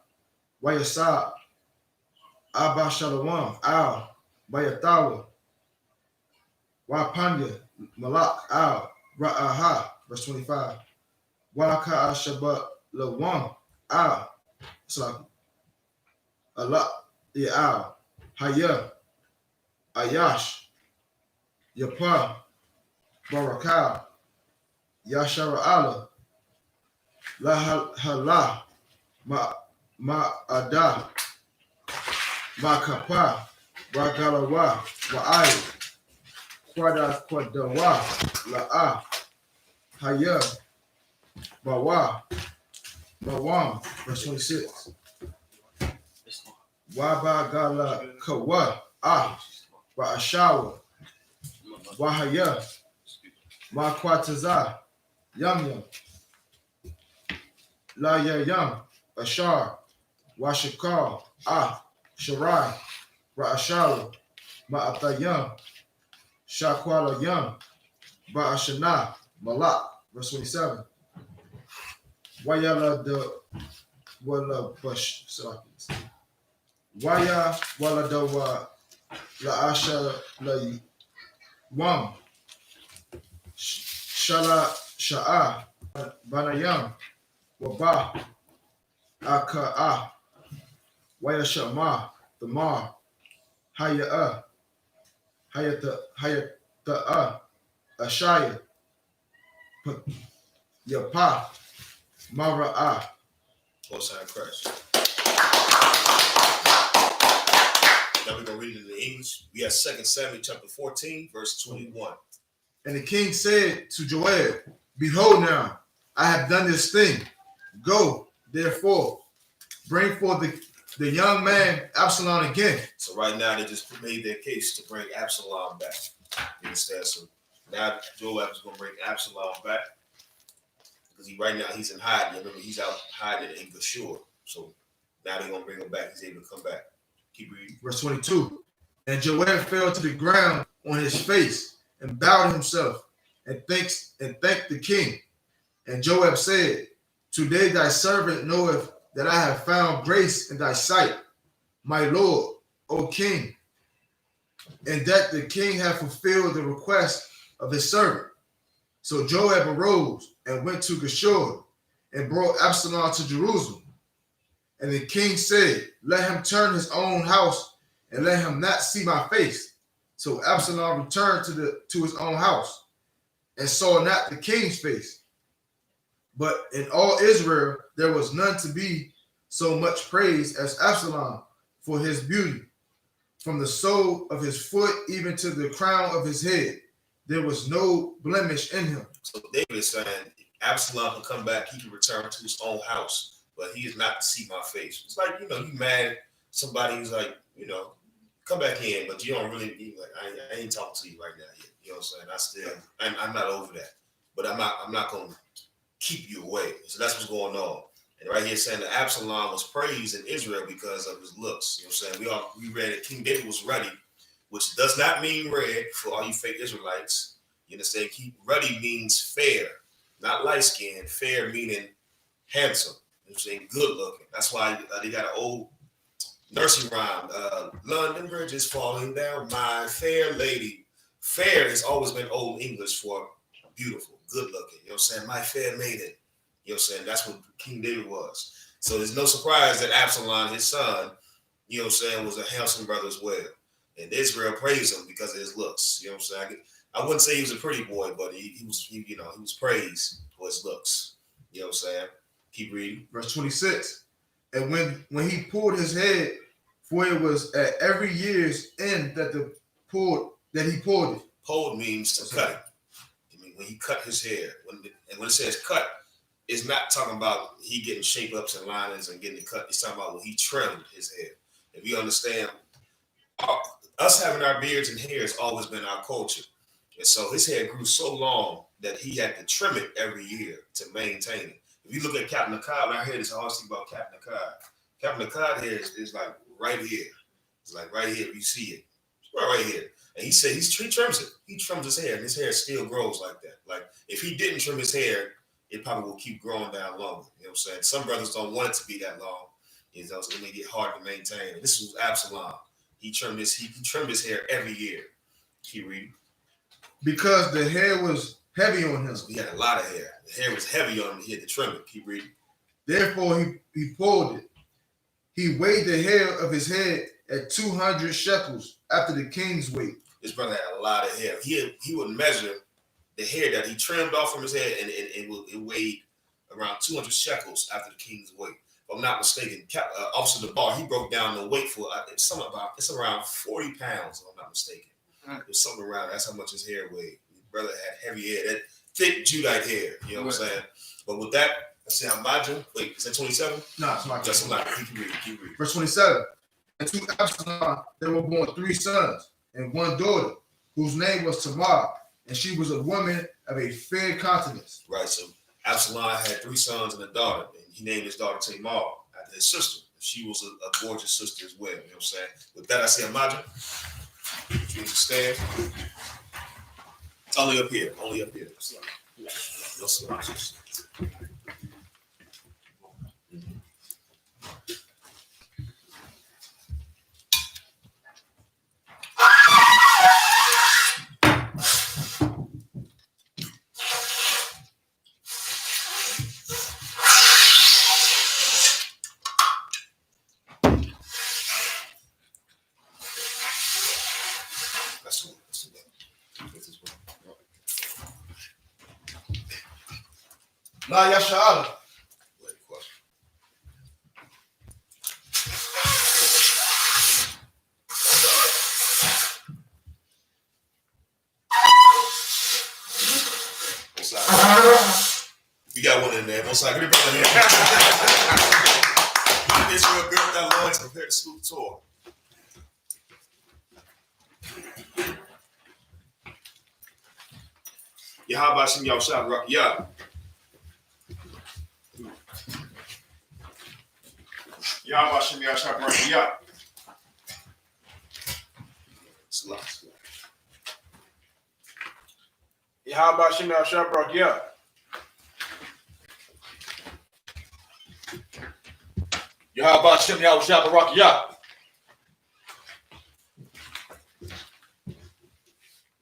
Wayasa Abba Shalom Al Bayatawa Wapanya Malak Al Ra'aha, verse 25. Waka Ashabat Lawam Al Salaki Allah Al Haya Ayash Yapa Barakal Yashara Allah La Hala Ma Ada Ma Kapa Ragalawa Wa'ai Kwadawa La'a Haya Bawa Bawam, verse 26. Wabagala Kawa Ba'ashawa Wahaya Makwataza Yam La Yam Ashar Washakal Sharai Ra'ashawa Ma'atayam Shakwala Yam Ba'ashana Malak, verse 27. Wayala the Wala Bush Sakis. Waya Wala the Wa La Asha La Wam Shala Sha'a Banayam Waba Aka Waya Shama the Mar Haya Hayata Ashaya Yapa Mara Hosanna Christ. Now we're going to read it in English. We have 2 Samuel chapter 14, verse 21. And the king said to Joab, behold now, I have done this thing. Go, therefore, bring forth the young man Absalom again. So right now they just made their case to bring Absalom back. You understand? So now Joab is going to bring Absalom back because right now he's in hiding. Remember, he's out hiding in Geshur. So now they're going to bring him back. He's able to come back. Keep reading. Verse 22. And Joab fell to the ground on his face and bowed himself and thanked the king. And Joab said, today thy servant knoweth that I have found grace in thy sight, my lord, O king, and that the king hath fulfilled the request of his servant. So Joab arose and went to Geshur and brought Absalom to Jerusalem. And the king said, let him turn his own house and let him not see my face. So Absalom returned to his own house and saw not the king's face. But in all Israel, there was none to be so much praised as Absalom for his beauty. From the sole of his foot even to the crown of his head, there was no blemish in him. So David is saying, Absalom can come back, he can return to his own house, but he is not to see my face. It's like, you mad, somebody who's like, come back in, but you don't really, I ain't talking to you right now yet. You know what I'm saying? I'm not over that, but I'm not going to keep you away. So that's what's going on. And right here saying that Absalom was praised in Israel because of his looks. You know what I'm saying? We read that King David was ruddy, which does not mean red for all you fake Israelites. You understand? Ruddy means fair, not light skinned. Fair meaning handsome. You know what I'm saying? Good looking. That's why they got an old nursery rhyme. London Bridge is falling down, my fair lady. Fair has always been Old English for beautiful, good looking. You know what I'm saying? My fair maiden. You know what I'm saying? That's what King David was. So there's no surprise that Absalom, his son, you know what I'm saying, was a handsome brother as well. And Israel praised him because of his looks. You know what I'm saying? I wouldn't say he was a pretty boy, but he was praised for his looks. You know what I'm saying? Keep reading. Verse 26. And when he pulled his head, for it was at every year's end that he pulled it. Pulled means to cut it. I mean, when he cut his hair, when it says cut, it's not talking about he getting shape-ups and linings and getting it cut. It's talking about when he trimmed his hair. If you understand, us having our beards and hair has always been our culture. And so his hair grew so long that he had to trim it every year to maintain it. If you look at Captain Akkad, when I hear this, I always think about Captain Akkad. Captain Akkad hair is like right here. It's like right here. You see it. Right here. And he said he trims it. He trims his hair, and his hair still grows like that. Like if he didn't trim his hair, it probably will keep growing down longer. You know what I'm saying? Some brothers don't want it to be that long. You know, so it may get hard to maintain. This was Absalom. He trimmed his hair every year. Keep reading. Because the hair was heavy on him. So he had a lot of hair. The hair was heavy on him. He had to trim it. Keep reading. Therefore he pulled it. He weighed the hair of his head at 200 shekels after the king's weight. This brother had a lot of hair. He would measure the hair that he trimmed off from his head, and it weighed around 200 shekels after the king's weight. If I'm not mistaken, Officer DeBar, he broke down the weight for it's around 40 pounds, if I'm not mistaken. It's something around that's how much his hair weighed. His brother had heavy hair, that thick Judite hair. You know what I'm saying? But with that, let's see how Majah. Wait, is that 27? No, it's not. That's a lot. Keep reading. Verse 27. And to Absalom there were born 3 sons and 1 daughter, whose name was Tamar, and she was a woman of a fair countenance. Right. So Absalom had 3 sons and a daughter, and he named his daughter Tamar after his sister. She was a gorgeous sister as well. You know what I'm saying? With that, I see a Majah. Which means to stand. Only up here. No slouches. La Yashala. You got one in there. One side. Give me brother here. Israel gird thy loins, prepare to salute the Torah. Yahabashim Yahushua Barak Yah. Yahabashim Yahushua Barak Yah. Salah. Yahabashim Yahushua Barak Yah. Yahabashim Yahushua Barak Yah.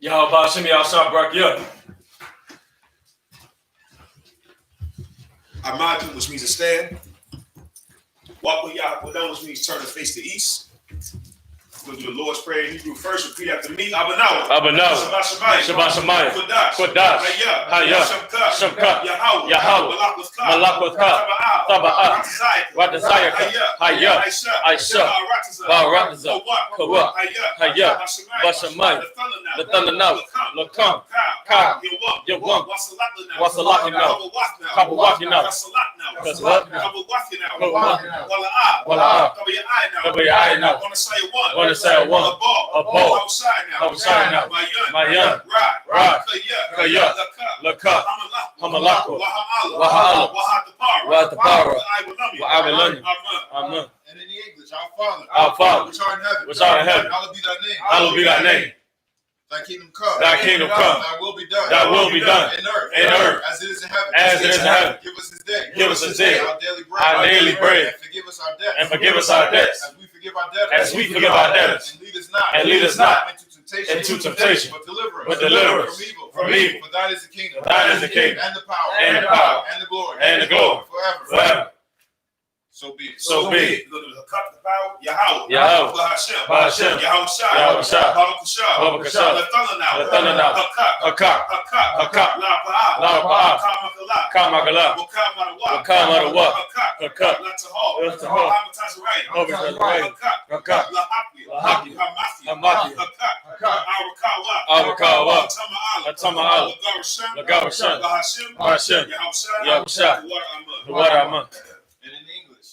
Yahabashim Yahushua Barak Yah. Amadu, which means to stand. Walk with Yahweh, which means turn to face the east. We'll do the Lord's Prayer in Hebrew first. Repeat after me. Abanawa. Shabbat Shemayah. Kodash. I.S.U.P.K. Yahweh. Malakwatha. Taba'ah. Ratazayah. I.S.U.P.K. Kawak. Hayah. Bashamayah. The thunder now. Lakam. Ka. Yawam. Wasalakina. Kabawakina. Kasalak. Wala'ah. Kabaya'ayna. Say one, a ball, outside now, my young, right, Kaya, Laka, Hamalako, Wahala, Wahatapara, Amen. And in the English, our Father, which art in heaven, hallowed be thy name. Thy kingdom come. Thy kingdom come. Thy will be done. Thy will be done. In earth. As it is in heaven. Give us this day. Our daily bread. And forgive us our debts. As we forgive our debtors. And lead us not into temptation. But deliver us from evil. For thine is the kingdom. And the power. And the glory. Forever. So be it. Yahweh. Bahashem. Yahushua. Babakashah. Lathananaw. Hakak. La'apa'ah. Kamakalah. Wakamarawa. Hakak. Latahol. Right. Hakak. Lahaki. Hamaki. Awakawa. Atama'ala. Lagarashan. Bahashem. Yahushua. The water Aman. And in English,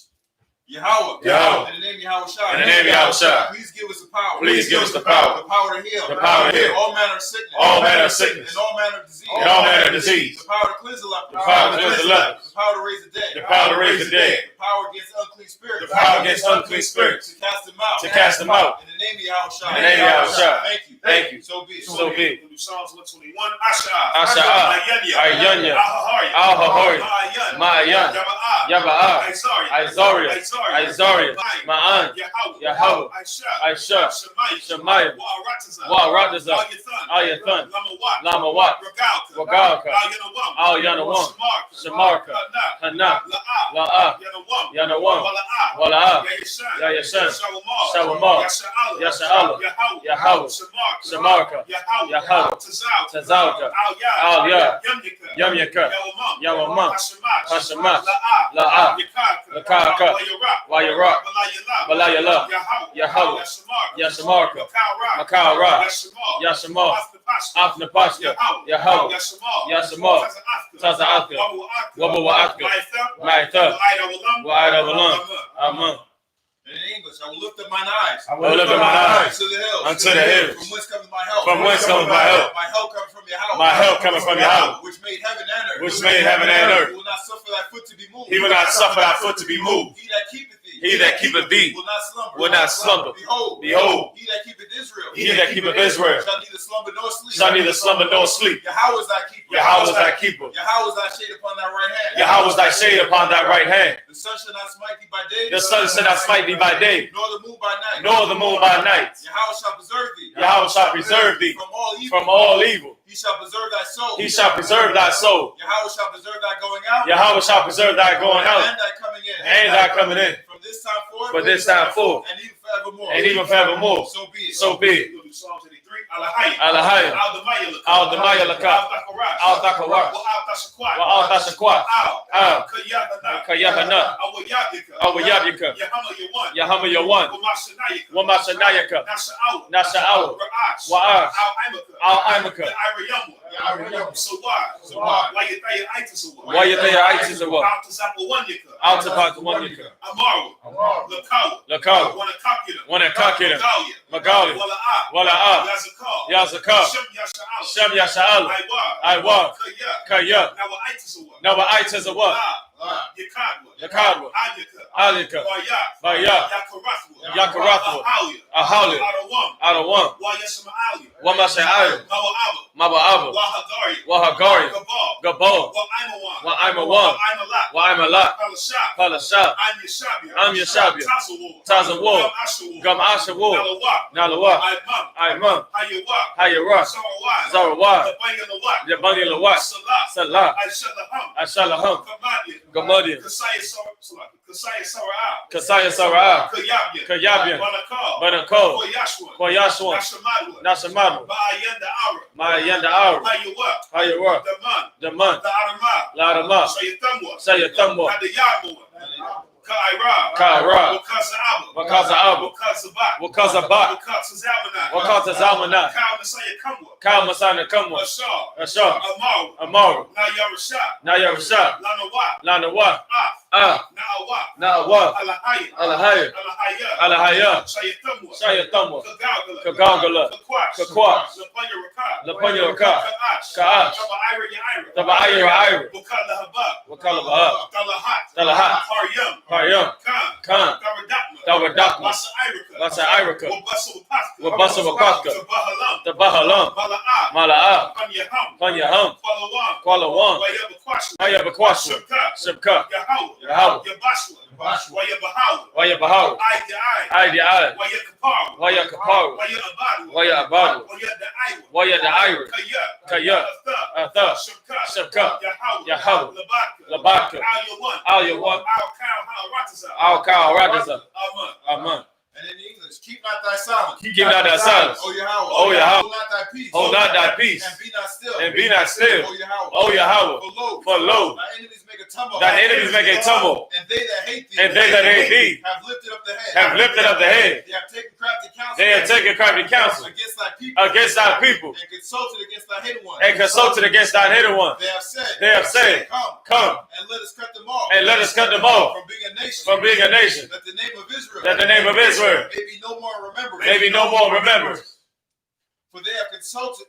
Yahweh. Yahweh. In the name of Yahweh. In the name of Yahweh. Please give us the power. Please give us the power. The power to heal. The power to heal. All manner of sickness. All manner of sickness. And all manner of disease. And all manner of disease. The power to cleanse the leper. The power to cleanse the leper. The power to raise the dead. The power to raise the dead. The power against unclean spirits. The power against unclean spirits. To cast them out. To cast them out. In the name of Yahweh. In the name of Yahweh. Thank you. Thank you. So be it. So be it. Psalms 121. I.S.U.P.K. I.S.U.P.K. I.S.U.P.K. Ma'ayan. Yaba'a. I.S.U.P.K. Ma'an. Yahweh. I.S.U.P.K. Shemayim. Wa'arataza. Ayathan. Lamawat. Wagalka. Al-Yanawam. Shamarka. Hana. La'a. Yanawam. Wala'a. Yayashan. Shawamar. Yasha'ala. Yahweh. Shamarka. Yahweh. Tazalka. Al-Ya. Yamyaka. Yawamam. Hashemah. La'a. Lakaka. Wayara. Balayala. Yahweh. Yashamarka. Makara. Yashamar. Afnapashka. Yahweh. Yasamar. Taza'aka. Wabawa'aka. Ma'itha. Wa'adawalam. Amen. In English, I will lift up mine eyes. I will lift up mine eyes unto the hills. Unto the hills. From whence cometh my help? From whence cometh my help? My help cometh from Yahweh. My help cometh from Yahweh. Which made heaven and earth. Which made heaven and earth. He will not suffer thy foot to be moved. He will not suffer thy foot to be moved. He that keepeth thee. He that keepeth thee will not slumber. will not slumber. Behold. He that keepeth Israel. He that keepeth Israel shall neither slumber nor sleep. shall neither slumber nor sleep. Yahweh is thy keeper. Yahweh is thy keeper. Yahweh is thy shade upon thy right hand. Yahweh is thy shade upon thy right hand. The sun shall not smite thee by day. The sun shall not smite thee by day, Nor the moon by night. nor the moon by night. Yahweh shall preserve thee. Yahweh shall preserve thee from all evil. from all evil. He shall preserve thy soul. He shall preserve thy soul. Yahweh shall preserve thy going out. Yahweh shall preserve thy going out And thy coming in. and thy coming in. From this time forth. From this time forth. And even forevermore. And even forevermore. So be it. So be it. Psalms 83. Alahaya. Alahaya. Al-Damaya Laka. Al-Takarat. Wa-Al-Tashakwat. Al. Kayahana. Awayabika. Yahama Yawan. Wamashanayaka. Nasha'awa. Wa'ash. Al-Imaka. So why? Why you there? Itis or what? Out to part the one you can. Lakawa. Wanna cock it. Magali. Wala'a. Yazaka. Shem Yasha'al. I-Wa. Kaya. Now itis or what? Yakadwa. Alika. Baya. Yakarathwa. Ahali. Adawam. Wamasha'al. Maba'aba. Wahagari. Gabal. Wa'imawam. Wa'imala. Palasha. I'm Yashabia. Tazawal. Gam Ashawal. Nalawa. Imam. Hayara. Zarawah. Yabani Lawat. Salah. Ashalaham. Gamadian. Kasaya Sarah. Kayabian. Banako. Koyashwan. Nashamadu. Mayanda Ara. Hayara. Daman. Ladama. Sayatamo. Kaira. Wakaza Abu. Wakaza Bak. Wakata Zalmana. Kal Masana Kamwa. Ashar. Amaru. Nayarasha. Lanawa. Na'awa. Alahaya. Alahaya. Shayatamo. Kagangala. Kakwa. Lapanya Raka. Ka'ash. Taba'ayra Ira. Wakalabaha. Talahat. Haryam. Khan. Dawadakma. Lasa Iraka. Wabasa Wakaska. Tabahalam. Mala'a. Panyaham. Kualawan. Hayabakwasha. Shipka. Yahweh. Waya Bahaw. Eye. Waya Kaparu. Waya Abadu. Waya the Ira. Kaya. Atha. Shipka. Yahweh. Labaka. Al-Yawan. Al-Kal Radaza. Amen. And in English, keep not thy silence. Keep not thy silence. O Yahweh. O Yahweh. Hold not thy peace. Hold not thy peace. And be not still. And be not still. O Yahweh. O Yahweh. For lo. For lo. Thy enemies make a make a tumult. And they that hate thee have lifted up the head. They have taken crafty counsel against thy people. And consulted against thy hidden one. They have said, Come and let us cut them off from being a nation. That the name of Israel may be no more remembered. For they have consulted.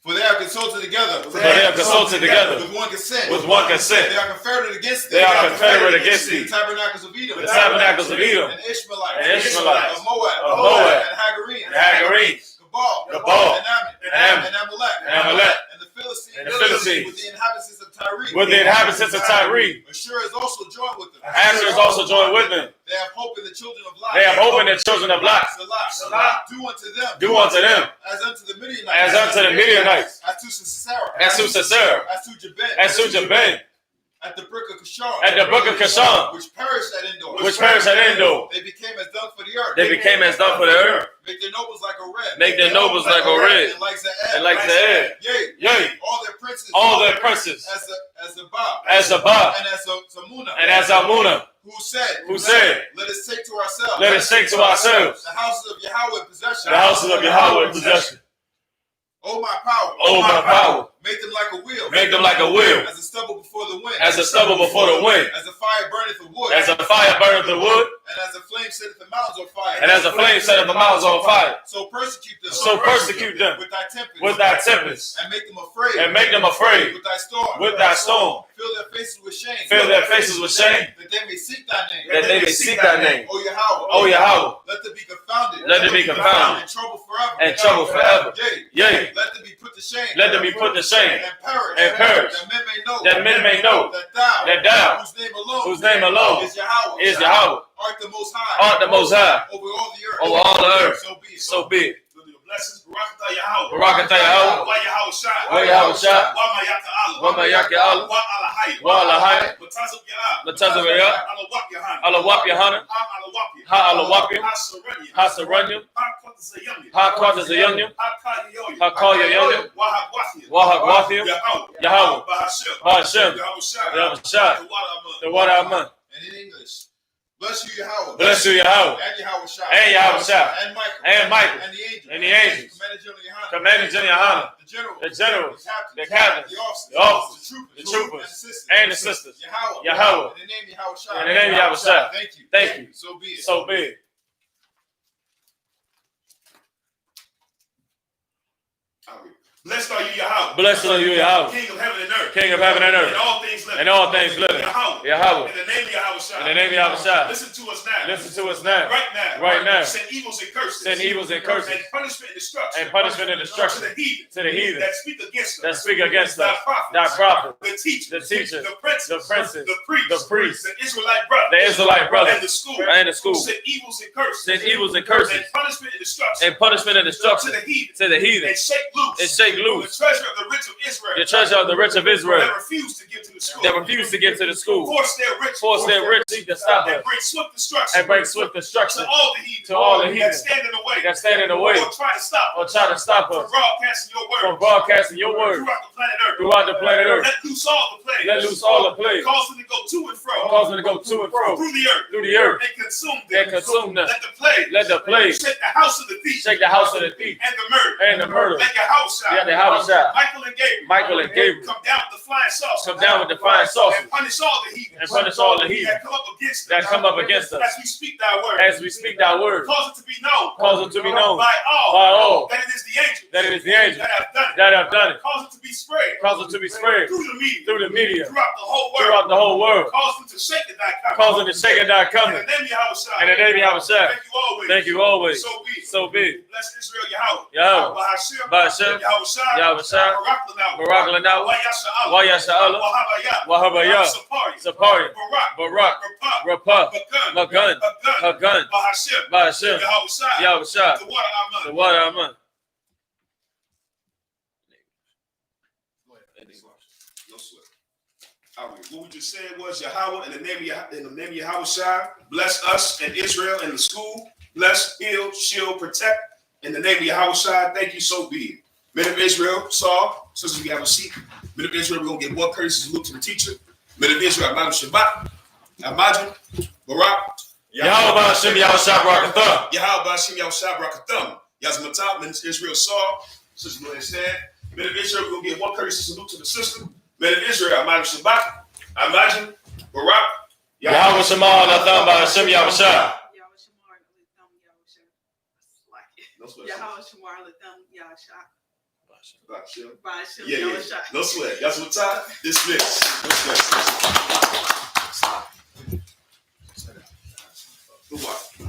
For they have consulted together. With one consent. They are confederate against thee. The tabernacles of Edom. And Ishmaelites. Of Moab. And Hagarenes. Gabal. And Amalek. And the Philistines. With the inhabitants of Tyre. Ashur is also joined with them. They have hope in the children of Lot. Salah. Do unto them. As unto the Midianites. As to Sisera. As to Jabin. At the brook of Kishon. Which perished at Endor. They became as dung for the earth. Make their nobles like a red. And like Zaed. Yea. All their princes. As the Ba. And as Amunah. Who said, Let us take to ourselves. The houses of Yahweh in possession. Oh my power. Make them like a wheel. As a stubble before the wind. As a fire burneth the wood. And as a flame setteth the mountains on fire. So persecute them. With thy tempest. And make them afraid. With thy storm. Fill their faces with shame. That they may seek thy name. O Yahweh. Let them be confounded. And trouble forever. Yea. Let them be put to shame. And perish. That men may know. That thou. Whose name alone. Is Yahweh. Art the most high. Over all the earth. So be it. Blessings, Barakatah Yahweh. Wa Yahawashi. Wa Mayaki Allah. Wa Alahai. Matazab Yah. Allah Yahanna. Ha Allah Ha Saranyam. Ha Kwatazayanyam. Ha Kalyayanyam. Wahagwathim. Yahweh. Bahashem. Yahawashi. The water Aman. And in English. Bless you, Yahweh. And Yahawashi. And Michael. And the angels. Commanding General Yahanna. The generals. The captains. The officers. The troopers. And the sisters. Yahweh. In the name of Yahawashi. Thank you. So be it. Blessed are you, Yahweh. Blessed are you, Yahweh. King of heaven and earth. King of heaven and earth. And all things living. Yahweh. In the name of Yahawashi. In the name of Yahawashi. Listen to us now. Right now. Send evils and curses. And punishment and destruction. To the heathen. That speak against us. Thy prophet. The teachers. The princes. The priests. The Israelite brothers. And the school. Send evils and curses. And punishment and destruction. To the heathen. And shake loose. The treasure of the rich of Israel. That refuse to give to the school. Force their rich to stop them. And bring swift destruction. To all the heathen. That stand in the way. Or try to stop us. From broadcasting your word. Throughout the planet Earth. Let loose all the plagues. Cause them to go to and fro. Through the earth. And consume them. Let the plague. Shake the house of the thief. And the murder. Let Yahawashi. Michael and Gabriel. Come down with the flying saucers. And punish all the heathen. That come up against us. As we speak thy word. Cause it to be known. By all. That it is the angel. That have done it. Cause it to be spread. Through the media. Throughout the whole world. Cause them to shake it thy coming. In the name of Yahawashi. Thank you always. So be it. Bless Israel, Yahweh. Bahashem. Yahawashi. Barak Wa Yasha'Allah. Wahabaya. Sapari. Barak. Rapah. Magun. Hagun. Bahashem. Yahawashi. The water Aman. What we just said was Yahweh in the name of Yahawashi. Bless us and Israel in the school. Bless, heal, shield, protect. In the name of Yahawashi. Thank you, so be it. Men of Israel saw, sisters, we have a seat. Men of Israel, we're going to give one courtesy salute to the teacher. Men of Israel, Shabbat, Imagine, Barak, Yahweh Hashem Yahushua Barakatham. Yahweh Hashem Yahushua Barakatham. Yazmatah, men of Israel saw, sisters, go ahead and stand. Men of Israel, we're going to give one courtesy salute to the sister. Men of Israel, Shabbat, Imagine, Barak, Yahweh Shema Latham Hashem Yahushua. Yeah. No sweat. That's what time. Dismiss. Good one.